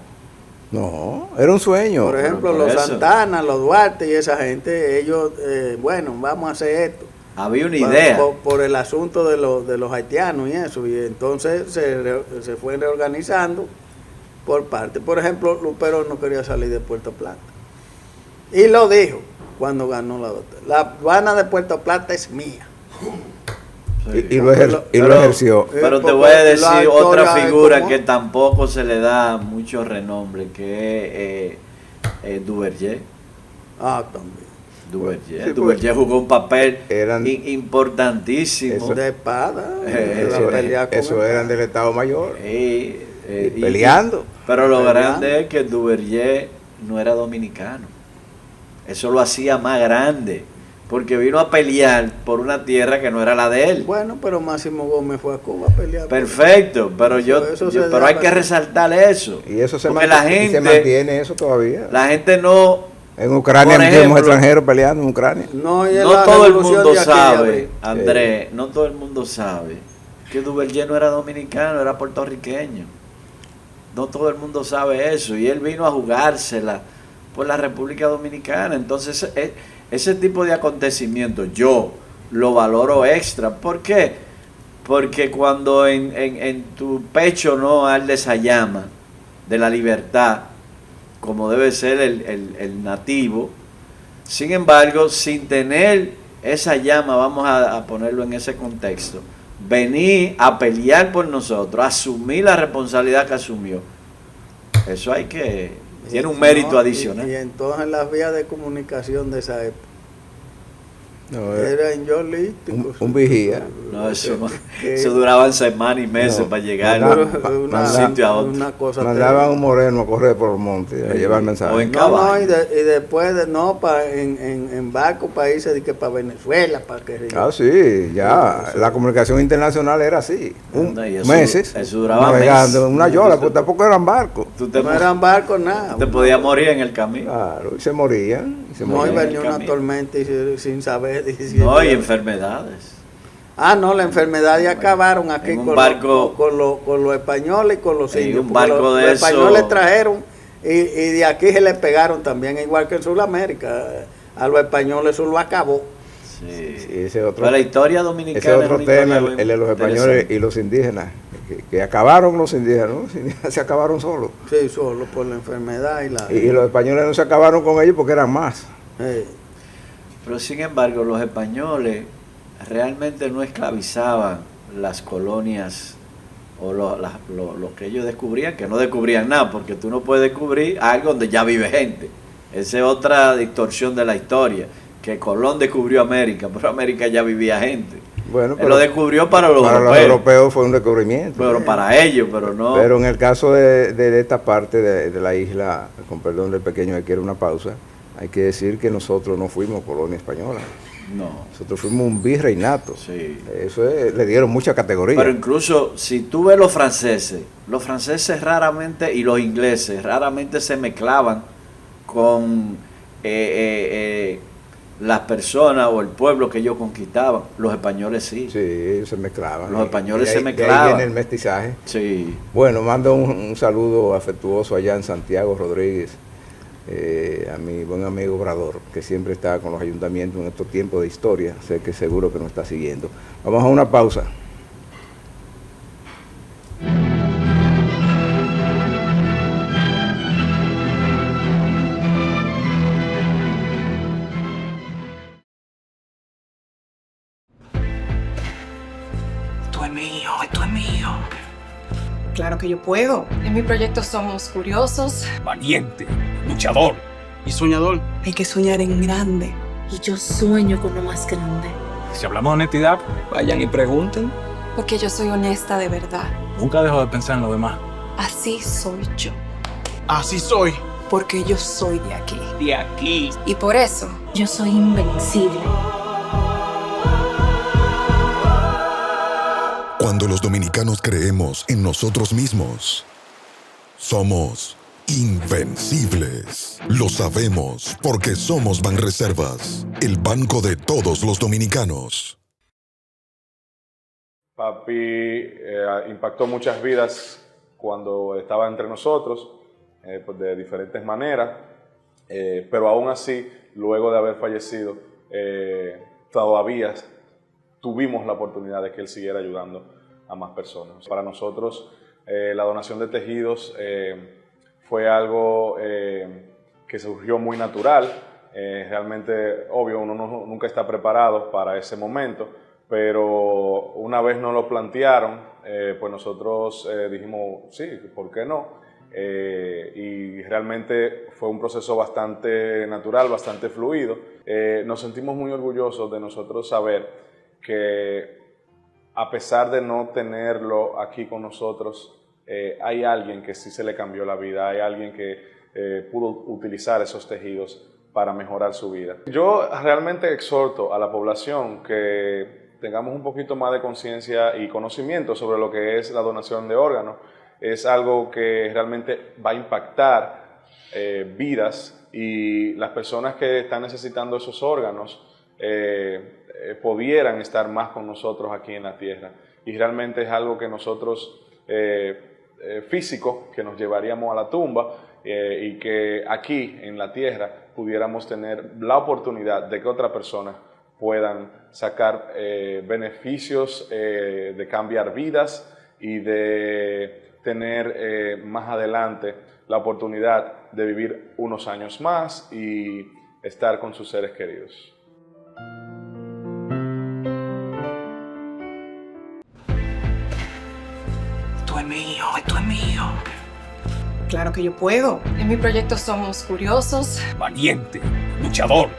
A: No, era un sueño.
B: Por ejemplo, los Santana, los Duarte y esa gente, ellos, bueno, vamos a hacer esto.
C: Había una idea.
B: Por el asunto de los haitianos y eso. Y entonces se fue reorganizando por parte. Por ejemplo, Luperón no quería salir de Puerto Plata. Y lo dijo cuando ganó la batalla. La aduana de Puerto Plata es mía.
A: Sí. Y lo ejerció.
C: Pero te voy a decir otra figura que tampoco se le da mucho renombre, que es Duverger.
B: También.
C: Duverger. Duverger jugó un papel importantísimo.
B: De espada.
A: Eso eran del Estado Mayor. Peleando.
C: Pero lo grande es que Duverger no era dominicano. Eso lo hacía más grande. Porque vino a pelear por una tierra que no era la de él.
B: Bueno, pero Máximo Gómez fue a Cuba a pelear.
C: Perfecto, pero pero hay que resaltar eso.
A: Y eso se mantiene eso todavía.
C: La gente no...
A: En Ucrania tenemos extranjeros peleando en Ucrania.
C: No todo el mundo sabe, Andrés, no todo el mundo sabe que Duverger no era dominicano, era puertorriqueño. No todo el mundo sabe eso. Y él vino a jugársela por la República Dominicana. Entonces... ese tipo de acontecimientos yo lo valoro extra. ¿Por qué? Porque cuando en tu pecho no arde esa llama de la libertad, como debe ser el nativo, sin embargo, sin tener esa llama, vamos a ponerlo en ese contexto, venir a pelear por nosotros, asumir la responsabilidad que asumió, eso tiene un mérito adicional.
B: Y entonces las vías de comunicación de esa época.
A: No,
B: era en Yoli.
A: Un vigía.
C: No, eso duraban semanas y meses para llegar de un sitio a otro.
B: Una cosa
A: mandaban un moreno a correr por los montes a llevar mensajes.
B: Y después en barco para irse de que para Venezuela, para que
A: sí, ya la comunicación internacional era así, meses
C: eso duraba
A: navegando en una yola, porque tampoco eran barcos.
B: No eran barcos nada.
C: Te podías morir en el camino.
A: Claro, y se morían.
B: No, y venía una tormenta sin saber.
C: No, y enfermedades.
B: No, la enfermedad ya acabaron aquí con los españoles y con los indios.
C: Un barco
B: los españoles trajeron y de aquí se les pegaron también, igual que en Sudamérica. A los españoles eso lo acabó.
C: Sí,
A: ese otro,
C: pero la historia dominicana
A: ese otro tema, el de los españoles y los indígenas, que acabaron los indígenas, ¿no? Los indígenas se acabaron solos.
B: Sí, solo por la enfermedad
A: y los españoles no se acabaron con ellos porque eran más.
C: Pero sin embargo, los españoles realmente no esclavizaban las colonias o lo que ellos descubrían, que no descubrían nada, porque tú no puedes descubrir algo donde ya vive gente. Esa es otra distorsión de la historia, que Colón descubrió América, pero América ya vivía gente.
A: Bueno,
C: él lo descubrió para los europeos.
A: Los europeos fue un descubrimiento.
C: Pero para ellos, pero no.
A: Pero en el caso de esta parte de la isla, con perdón del pequeño que quiere una pausa, hay que decir que nosotros no fuimos colonia española.
C: No.
A: Nosotros fuimos un virreinato.
C: Sí.
A: Eso le dieron mucha categoría.
C: Pero incluso si tú ves los franceses raramente y los ingleses raramente se mezclaban con las personas o el pueblo que ellos conquistaban. Los españoles sí.
A: Sí, ellos se mezclaban.
C: Los españoles se mezclaban.
A: De ahí viene el mestizaje.
C: Sí.
A: Bueno, mando un saludo afectuoso allá en Santiago Rodríguez, a mi buen amigo Obrador, que siempre está con los ayuntamientos en estos tiempos de historia. Sé que seguro que nos está siguiendo. Vamos a una pausa.
D: Esto es mío. Claro que yo puedo.
E: En mi proyecto somos curiosos,
F: valiente, luchador
G: y soñador.
D: Hay que soñar en grande.
H: Y yo sueño con lo más grande.
F: Si hablamos de honestidad,
G: vayan y pregunten.
E: Porque yo soy honesta de verdad.
F: Nunca dejo de pensar en lo demás.
E: Así soy yo.
G: Así soy.
E: Porque yo soy de aquí.
G: De aquí.
E: Y por eso,
H: yo soy invencible.
I: Cuando los dominicanos creemos en nosotros mismos, somos invencibles. Lo sabemos porque somos Banreservas, el banco de todos los dominicanos.
J: Papi impactó muchas vidas cuando estaba entre nosotros, pues de diferentes maneras, pero aún así, luego de haber fallecido, todavía tuvimos la oportunidad de que él siguiera ayudando a más personas. Para nosotros, la donación de tejidos fue algo que surgió muy natural. Realmente, obvio, uno nunca está preparado para ese momento, pero una vez nos lo plantearon, pues nosotros dijimos, sí, ¿por qué no? Y realmente fue un proceso bastante natural, bastante fluido. Nos sentimos muy orgullosos de nosotros saber que a pesar de no tenerlo aquí con nosotros, hay alguien que sí se le cambió la vida, hay alguien que pudo utilizar esos tejidos para mejorar su vida. Yo realmente exhorto a la población que tengamos un poquito más de conciencia y conocimiento sobre lo que es la donación de órganos. Es algo que realmente va a impactar vidas, y las personas que están necesitando esos órganos pudieran estar más con nosotros aquí en la tierra, y realmente es algo que nosotros físico, que nos llevaríamos a la tumba, y que aquí en la tierra pudiéramos tener la oportunidad de que otras personas puedan sacar beneficios de cambiar vidas y de tener más adelante la oportunidad de vivir unos años más y estar con sus seres queridos.
D: Esto es mío. Claro que yo puedo.
E: En mi proyecto somos curiosos,
F: valiente, luchador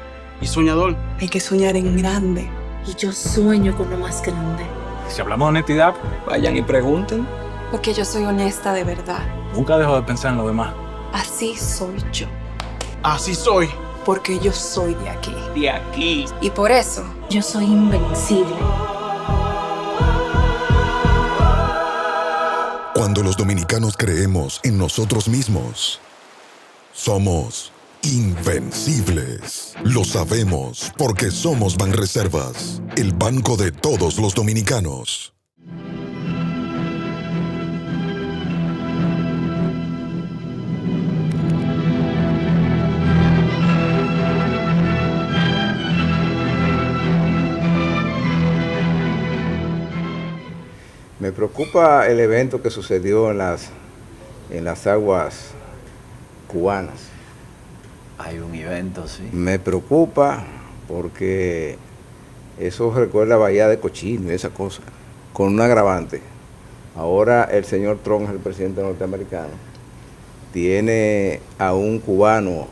G: y soñador.
D: Hay que soñar en grande.
H: Y yo sueño con lo más grande.
F: Si hablamos de honestidad,
G: Vayan y pregunten.
E: Porque yo soy honesta de verdad.
F: nunca dejo de pensar en lo demás.
E: Así soy yo.
G: Así soy.
D: Porque yo soy de aquí.
G: De aquí.
E: Y por eso,
H: Yo soy invencible.
I: Cuando los dominicanos creemos en nosotros mismos, somos invencibles. Lo sabemos porque somos Banreservas, el banco de todos los dominicanos.
A: Me preocupa el evento que sucedió en las aguas cubanas.
C: Hay un evento, sí.
A: Me preocupa porque eso recuerda a Bahía de Cochino y esa cosa, con un agravante. Ahora el señor Trump, el presidente norteamericano, tiene a un cubano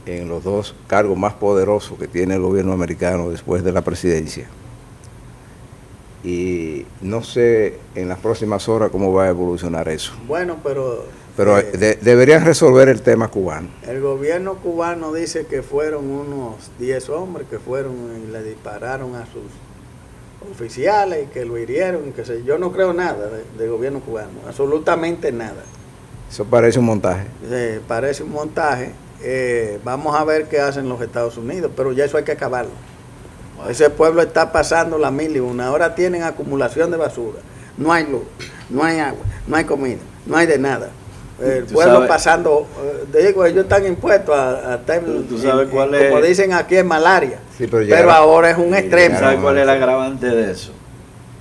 A: en los dos cargos más poderosos que tiene el gobierno americano después de la presidencia. Y no sé en las próximas horas cómo va a evolucionar eso.
B: Bueno, pero
A: deberían resolver el tema cubano.
B: el gobierno cubano dice que fueron unos 10 hombres que fueron y le dispararon a sus oficiales y que lo hirieron. Y que yo no creo nada del gobierno cubano, absolutamente nada.
A: Eso parece un montaje.
B: Parece un montaje. Vamos a ver qué hacen los Estados Unidos, pero ya eso hay que acabarlo. Ese pueblo está pasando la 1001. Ahora tienen acumulación de basura. No hay luz, no hay agua, no hay comida, no hay de nada. El pueblo pasando, digo, ellos están impuestos a
C: ¿Tú sabes cuál es?
B: Como dicen aquí, en malaria.
A: Sí,
B: pero ahora es un extremo.
C: ¿Sabes cuál es el agravante de eso?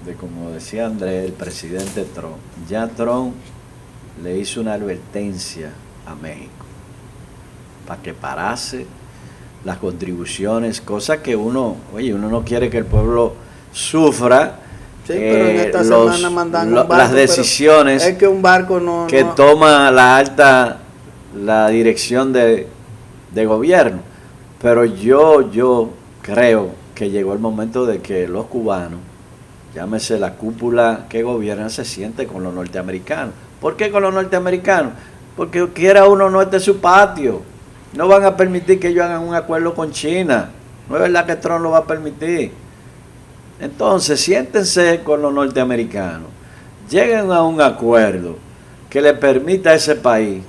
C: De como decía Andrés, el presidente Trump. Ya Trump le hizo una advertencia a México para que parase las contribuciones, cosa que uno no quiere que el pueblo sufra.
B: Sí, pero en esta semana mandan un barco,
C: las decisiones
B: es que un barco no
C: toma la dirección de gobierno. Pero yo creo que llegó el momento de que los cubanos, llámese la cúpula que gobierna, se siente con los norteamericanos. ¿Por qué con los norteamericanos? Porque quiera uno no es de su patio. No van a permitir que ellos hagan un acuerdo con China. No es verdad que Trump lo va a permitir. Entonces, siéntense con los norteamericanos. Lleguen a un acuerdo que le permita a ese país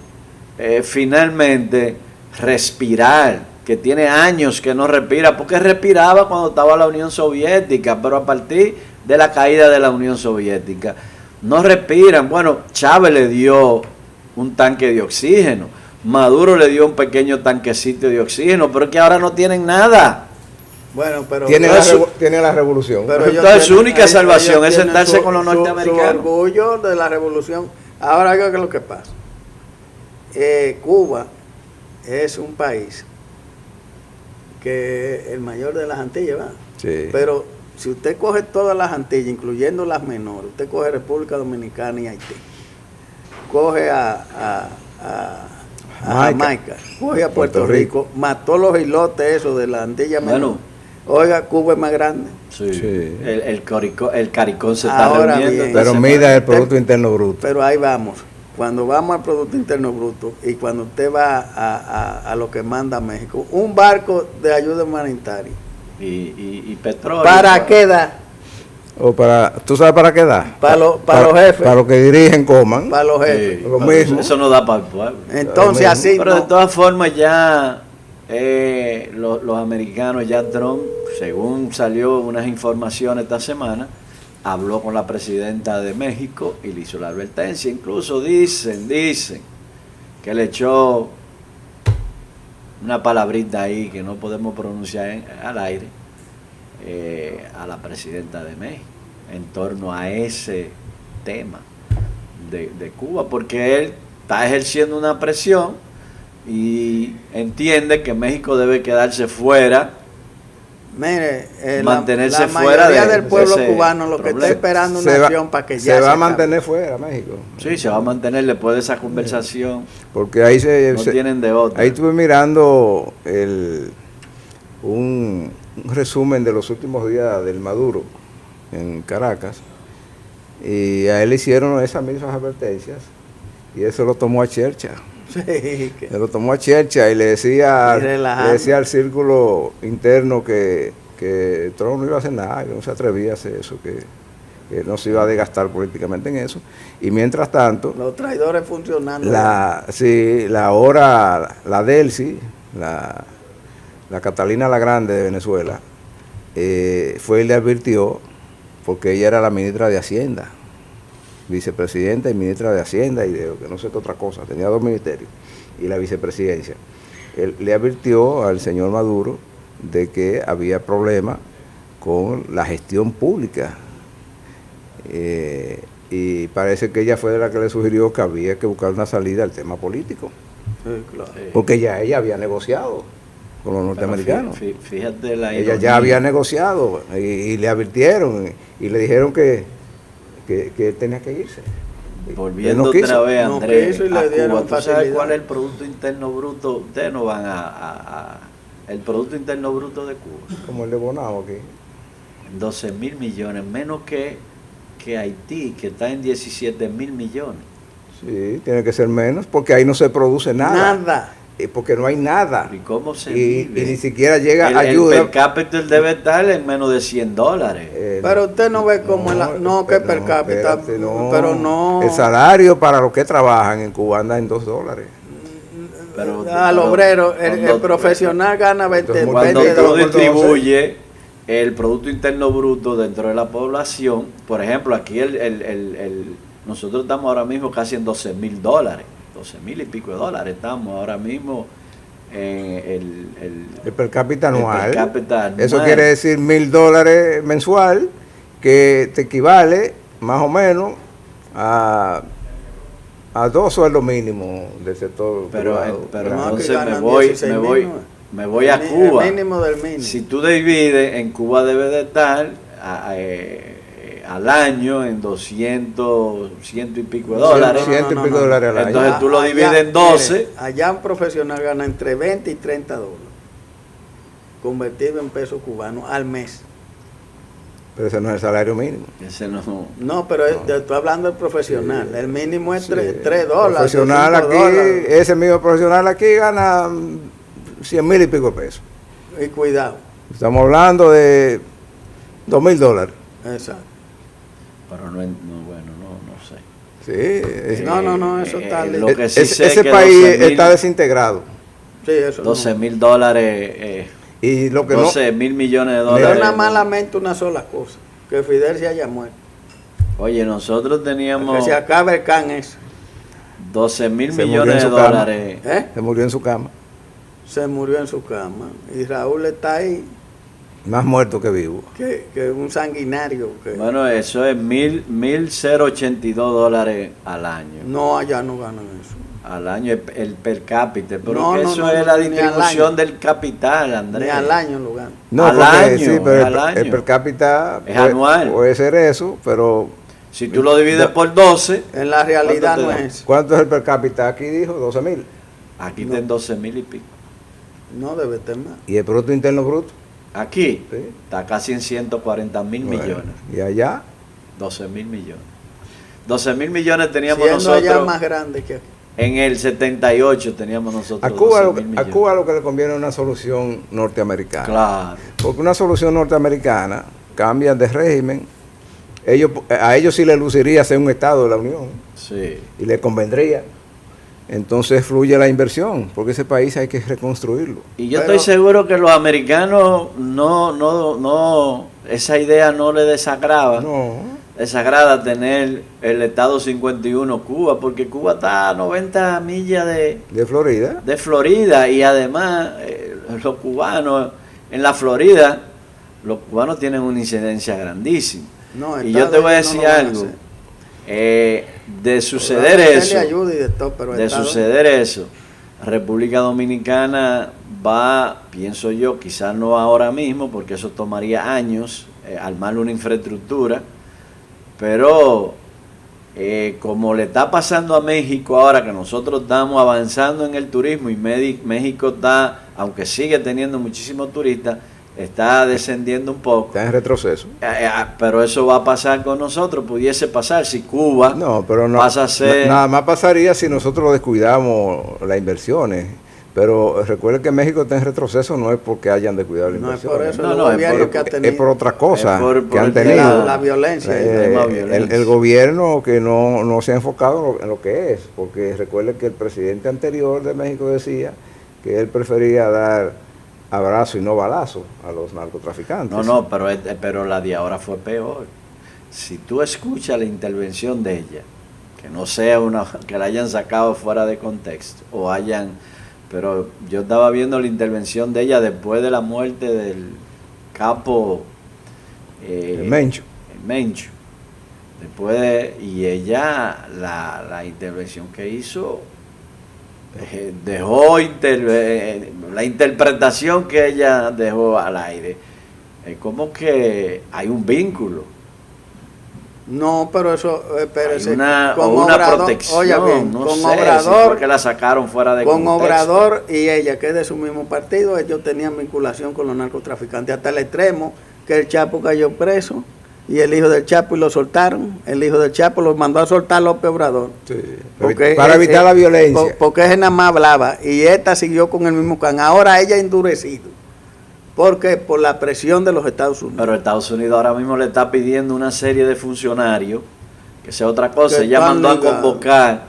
C: finalmente respirar, que tiene años que no respira, porque respiraba cuando estaba la Unión Soviética, pero a partir de la caída de la Unión Soviética no respiran. Bueno, Chávez le dio un tanque de oxígeno. Maduro le dio un pequeño tanquecito de oxígeno, pero es que ahora no tienen nada.
B: Bueno, pero
A: tiene la revolución.
C: Pero entonces su única salvación es sentarse con los norteamericanos.
B: Su orgullo de la revolución. Ahora, ¿qué es lo que pasa? Cuba es un país que es el mayor de las Antillas, ¿verdad?
A: Sí.
B: Pero si usted coge todas las Antillas, incluyendo las menores, usted coge República Dominicana y Haití, coge a Jamaica, coge a Puerto Rico, mató los islotes esos de la Antilla Menor. Oiga, Cuba es más grande.
C: Sí. Sí. El CARICOM se está reuniendo.
A: Pero mida el Producto Interno Bruto.
B: Pero ahí vamos. Cuando vamos al Producto Interno Bruto y cuando usted va a lo que manda México, un barco de ayuda humanitaria.
C: Y petróleo.
B: ¿Para qué da?
A: O ¿tú sabes para qué da?
B: Para los jefes.
A: Para los que dirigen, coman.
B: Para los jefes.
A: Sí, lo mismo.
C: Eso no da para el pueblo.
B: Entonces así.
C: Pero de todas formas ya los americanos, ya Trump, según salió unas informaciones esta semana, habló con la presidenta de México y le hizo la advertencia. Incluso dicen que le echó una palabrita ahí que no podemos pronunciar al aire a la presidenta de México en torno a ese tema de Cuba, porque él está ejerciendo una presión y entiende que México debe quedarse fuera.
B: Mire,
C: mantenerse
B: la
C: fuera
B: mayoría del pueblo cubano lo que está esperando una acción para que ya
A: se va a mantener fuera México.
C: Sí, se va a mantener después de esa conversación.
A: Porque ahí
C: no tienen de otra.
A: Ahí estuve mirando un resumen de los últimos días del Maduro en Caracas, y a él le hicieron esas mismas advertencias, y él se lo tomó a chercha.
B: Sí,
A: se lo tomó a chercha y le decía al círculo interno que Trump no iba a hacer nada, que no se atrevía a hacer eso, que no se iba a desgastar políticamente en eso. Y mientras tanto,
B: los traidores funcionando.
A: La Delcy, la Catalina la Grande de Venezuela, fue y le advirtió, porque ella era la ministra de Hacienda, vicepresidenta y ministra de Hacienda, y de que no sé qué otra cosa, tenía 2 ministerios, y la vicepresidencia. Él le advirtió al señor Maduro de que había problemas con la gestión pública, y parece que ella fue de la que le sugirió que había que buscar una salida al tema político,
B: sí, claro.
A: Porque ya ella había negociado con los norteamericanos.
C: Fíjate la
A: ella ya había negociado y le advirtieron y le dijeron que él tenía que irse.
C: Volviendo otra vez, Andrés,
B: y le dieron
C: ¿tú sabes cuál es el Producto Interno Bruto? Ustedes no van el Producto Interno Bruto de Cuba.
A: Como el de Bonao aquí.
C: 12.000 millones, menos que Haití, que está en 17.000 millones.
A: Sí, tiene que ser menos, porque ahí no se produce nada.
B: Nada.
A: Porque no hay nada.
C: ¿Y cómo se
A: y
C: vive?
A: ni siquiera llega
C: El
A: ayuda.
C: per cápita debe estar en menos de $100.
B: Pero usted no ve cómo que per cápita,
A: espérate, no.
B: Pero no.
A: El salario para los que trabajan en Cuba anda en $2.
B: Al obrero, el profesional gana 20
C: Cuando
B: $20.
C: tú distribuyes el Producto Interno Bruto dentro de la población, por ejemplo, aquí nosotros estamos ahora mismo casi en $12.000, 12.000 y pico de dólares, estamos ahora mismo en
A: el per cápita anual.
C: Per cápita anual.
A: Eso quiere decir $1.000 mensual, que te equivale más o menos a 2 sueldos mínimos del sector privado.
C: Pero entonces me voy a Cuba.
B: El mínimo del mínimo.
C: Si tú divides, en Cuba debe de estar al año en 200, ciento y pico de dólares.
A: $100 y pico dólares al año.
C: Entonces tú lo divides en 12.
B: Allá un profesional gana entre 20 y $30, convertido en pesos cubanos al mes.
A: Pero ese no es el salario mínimo.
C: Ese no.
B: No, pero estoy hablando del profesional. El mínimo es $3.
A: Profesional aquí, ese mismo profesional aquí gana 100.000 y pico de pesos.
B: Y cuidado.
A: Estamos hablando de $2.000.
B: Exacto.
C: Pero no sé.
A: Sí.
B: No, eso está
C: lo que sí sé
A: ese
C: que
A: país está desintegrado.
B: Sí, eso.
C: $12.000.
A: Y lo que
C: 12.000 millones de dólares.
B: Yo nada más lamento una sola cosa: que Fidel se haya muerto.
C: Oye, nosotros teníamos.
B: Que se acabe el can eso.
C: 12.000 millones de dólares.
A: Se murió en su cama.
B: Se murió en su cama. Y Raúl está ahí.
A: Más muerto que vivo.
B: Que un sanguinario.
C: Bueno, eso es $1.082 al año.
B: No, allá no ganan eso.
C: Al año el per cápita, pero eso es la distribución del capital, Andrés.
B: Ni al año lo ganan.
A: No,
C: al año,
A: sí, pero
C: al año.
A: El per cápita
C: es anual.
A: Puede ser eso, pero
C: si tú lo divides por 12,
B: en la realidad no es eso.
A: ¿Cuánto es el per cápita? Aquí dijo 12.000.
C: Aquí está en 12.000 y pico.
B: No debe estar más.
A: ¿Y el Producto Interno Bruto?
C: Aquí está casi en 140.000 millones.
A: ¿Y allá?
C: 12.000 millones. 12.000 millones teníamos
B: siendo
C: nosotros.
B: Allá más grande que aquí.
C: En el 78 teníamos nosotros.
A: A Cuba lo que le conviene es una solución norteamericana.
C: Claro.
A: Porque una solución norteamericana, cambian de régimen, a ellos sí les luciría ser un Estado de la Unión.
C: Sí. Y
A: les convendría. Entonces fluye la inversión, porque ese país hay que reconstruirlo.
C: Y yo estoy seguro que los americanos esa idea no les desagrada.
A: No.
C: Desagrada tener el Estado 51 Cuba, porque Cuba está a 90 millas de
A: Florida.
C: De Florida, y además los cubanos en la Florida, los cubanos tienen una incidencia grandísima.
B: No,
C: y yo te voy a decir algo. De suceder eso, República Dominicana va, pienso yo, quizás no ahora mismo, porque eso tomaría años, armar una infraestructura, pero como le está pasando a México ahora, que nosotros estamos avanzando en el turismo y México está aunque sigue teniendo muchísimos turistas, está descendiendo un poco.
A: Está en retroceso.
C: Pero eso va a pasar con nosotros, pudiese pasar si Cuba pasa a ser...
A: Nada más pasaría si nosotros descuidamos las inversiones. Pero recuerde que México está en retroceso, no es porque hayan descuidado las inversiones.
B: No,
A: es por otra cosa que han tenido.
B: La violencia.
A: El gobierno que no se ha enfocado en lo que es, porque recuerde que el presidente anterior de México decía que él prefería dar abrazo y no balazo a los narcotraficantes.
C: No, pero la de ahora fue peor. Si tú escuchas la intervención de ella, que no sea que la hayan sacado fuera de contexto, pero yo estaba viendo la intervención de ella después de la muerte del capo
A: el Mencho.
C: Y ella, la intervención que hizo, dejó la interpretación que ella dejó al aire. Es como que hay un vínculo.
B: No, pero eso, espérese,
C: una protección, oye bien,
B: con Obrador,
C: si fue que la sacaron fuera de
B: con
C: contexto.
B: Obrador y ella, que es de su mismo partido, ellos tenían vinculación con los narcotraficantes, hasta el extremo que el Chapo cayó preso, y el hijo del Chapo y lo soltaron, el hijo del Chapo lo mandó a soltar López Obrador.
A: Sí, para evitar la violencia.
B: Porque él nada más hablaba, y esta siguió con el mismo can. Ahora ella ha endurecido. ¿Por qué? Por la presión de los Estados Unidos.
C: Pero Estados Unidos ahora mismo le está pidiendo una serie de funcionarios, que sea otra cosa. Ella mandó a convocar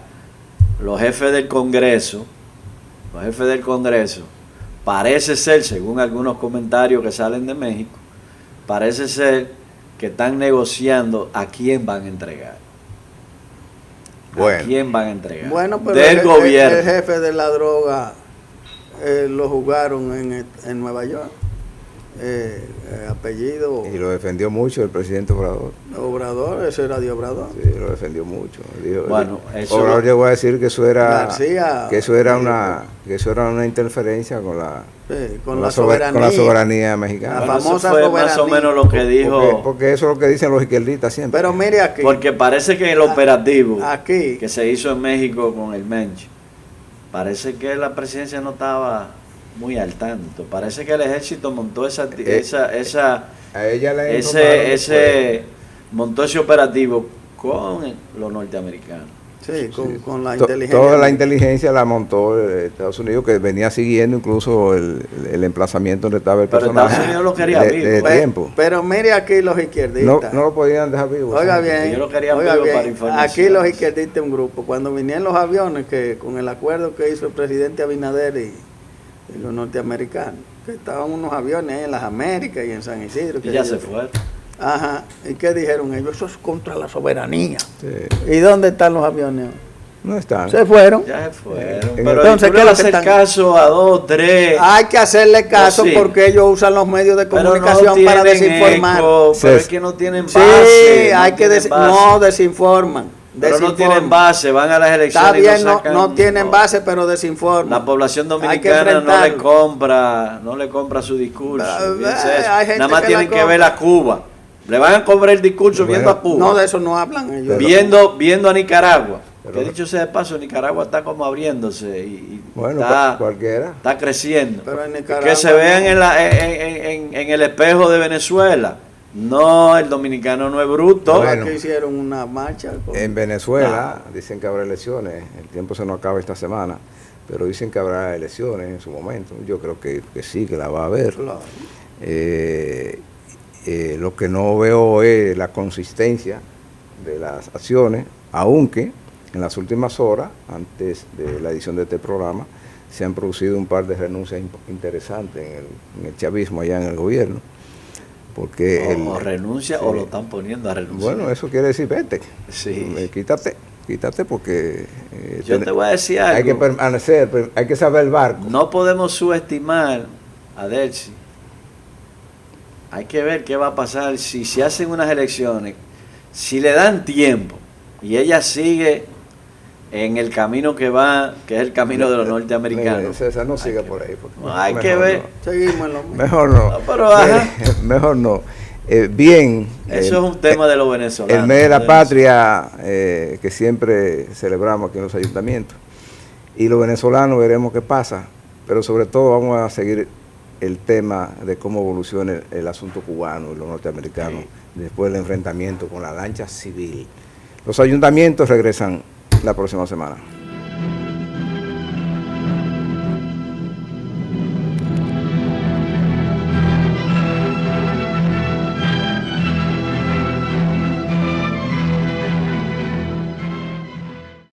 C: los jefes del Congreso. Parece ser, según algunos comentarios que salen de México, parece ser que están negociando a quién van a entregar.
A: Bueno.
C: ¿A quién van a entregar?
B: Bueno, pero
C: del gobierno.
B: El jefe de la droga lo jugaron en Nueva York. Apellido.
A: Y lo defendió mucho el presidente Obrador.
B: Obrador, ese era de Obrador.
A: Sí, lo defendió mucho. Obrador llegó a decir que eso era una interferencia con la soberanía mexicana.
C: La famosa soberanía. Más o menos lo que dijo.
A: Porque eso es lo que dicen los izquierdistas siempre.
B: Pero mire aquí.
C: Porque parece que el operativo que se hizo en México con el Mencho, parece que la presidencia no estaba muy al tanto. Parece que el ejército montó montó ese operativo con los norteamericanos.
B: Sí, con la inteligencia.
A: Toda la inteligencia la montó Estados Unidos, que venía siguiendo incluso el emplazamiento donde estaba el personaje.
C: Pero Estados Unidos lo quería vivo.
A: Tiempo.
B: Pero mire aquí los izquierdistas.
A: No lo podían dejar vivo.
B: Oiga bien,
C: ellos lo querían vivo para información.
B: Aquí los izquierdistas un grupo. Cuando vinieron los aviones, que con el acuerdo que hizo el presidente Abinader y los norteamericanos, que estaban unos aviones en las Américas y en San Isidro.
C: Y ya se fueron.
B: Ajá. ¿Y qué dijeron ellos? Eso es contra la soberanía.
A: Sí.
B: ¿Y dónde están los aviones?
A: No están.
B: Se fueron.
C: Ya se fueron. Pero
B: entonces, ¿qué le
C: hacer caso a 2, 3?
B: Hay que hacerle caso porque ellos usan los medios de comunicación para desinformar.
C: Pero es que no tienen base.
B: Sí, hay que desinforman.
C: Pero no tienen base, van a las elecciones.
B: Está bien, no tienen base, pero desinforman.
C: La población dominicana no le compra su discurso. Nada más tienen que ver a Cuba. Le van a cobrar el discurso viendo a Cuba.
B: No, de eso no hablan ellos.
C: Viendo a Nicaragua. Que dicho sea de paso, Nicaragua está como abriéndose y
A: cualquiera
C: está creciendo.
B: Pero en Nicaragua
C: que se vean en el espejo de Venezuela. No, el dominicano no es bruto.
B: Bueno, que hicieron una marcha.
A: En Venezuela dicen que habrá elecciones. El tiempo se nos acaba esta semana, pero dicen que habrá elecciones en su momento. Yo creo que sí, que la va a haber.
B: Claro.
A: Lo que no veo es la consistencia de las acciones, aunque en las últimas horas, antes de la edición de este programa, se han producido un par de renuncias interesantes en el chavismo allá en el gobierno. Porque
C: o renuncia o lo están poniendo a renunciar.
A: Bueno, eso quiere decir vete.
C: Sí.
A: Quítate porque
C: yo te voy a decir algo.
A: Hay que permanecer, hay que saber el barco.
C: No podemos subestimar a Delcy. Hay que ver qué va a pasar si se hacen unas elecciones, si le dan tiempo y ella sigue en el camino que va, que es el camino de los norteamericanos.
A: César, no siga por ahí.
C: Hay que ver.
B: Seguimos en lo mismo.
A: Mejor no. Mejor no. Bien.
C: Eso es un tema de los venezolanos.
A: El mes de la patria que siempre celebramos aquí en los ayuntamientos. Y los venezolanos veremos qué pasa pero sobre todo vamos a seguir el tema de cómo evoluciona el asunto cubano y los norteamericanos después del enfrentamiento con la lancha civil. Los ayuntamientos regresan la próxima semana.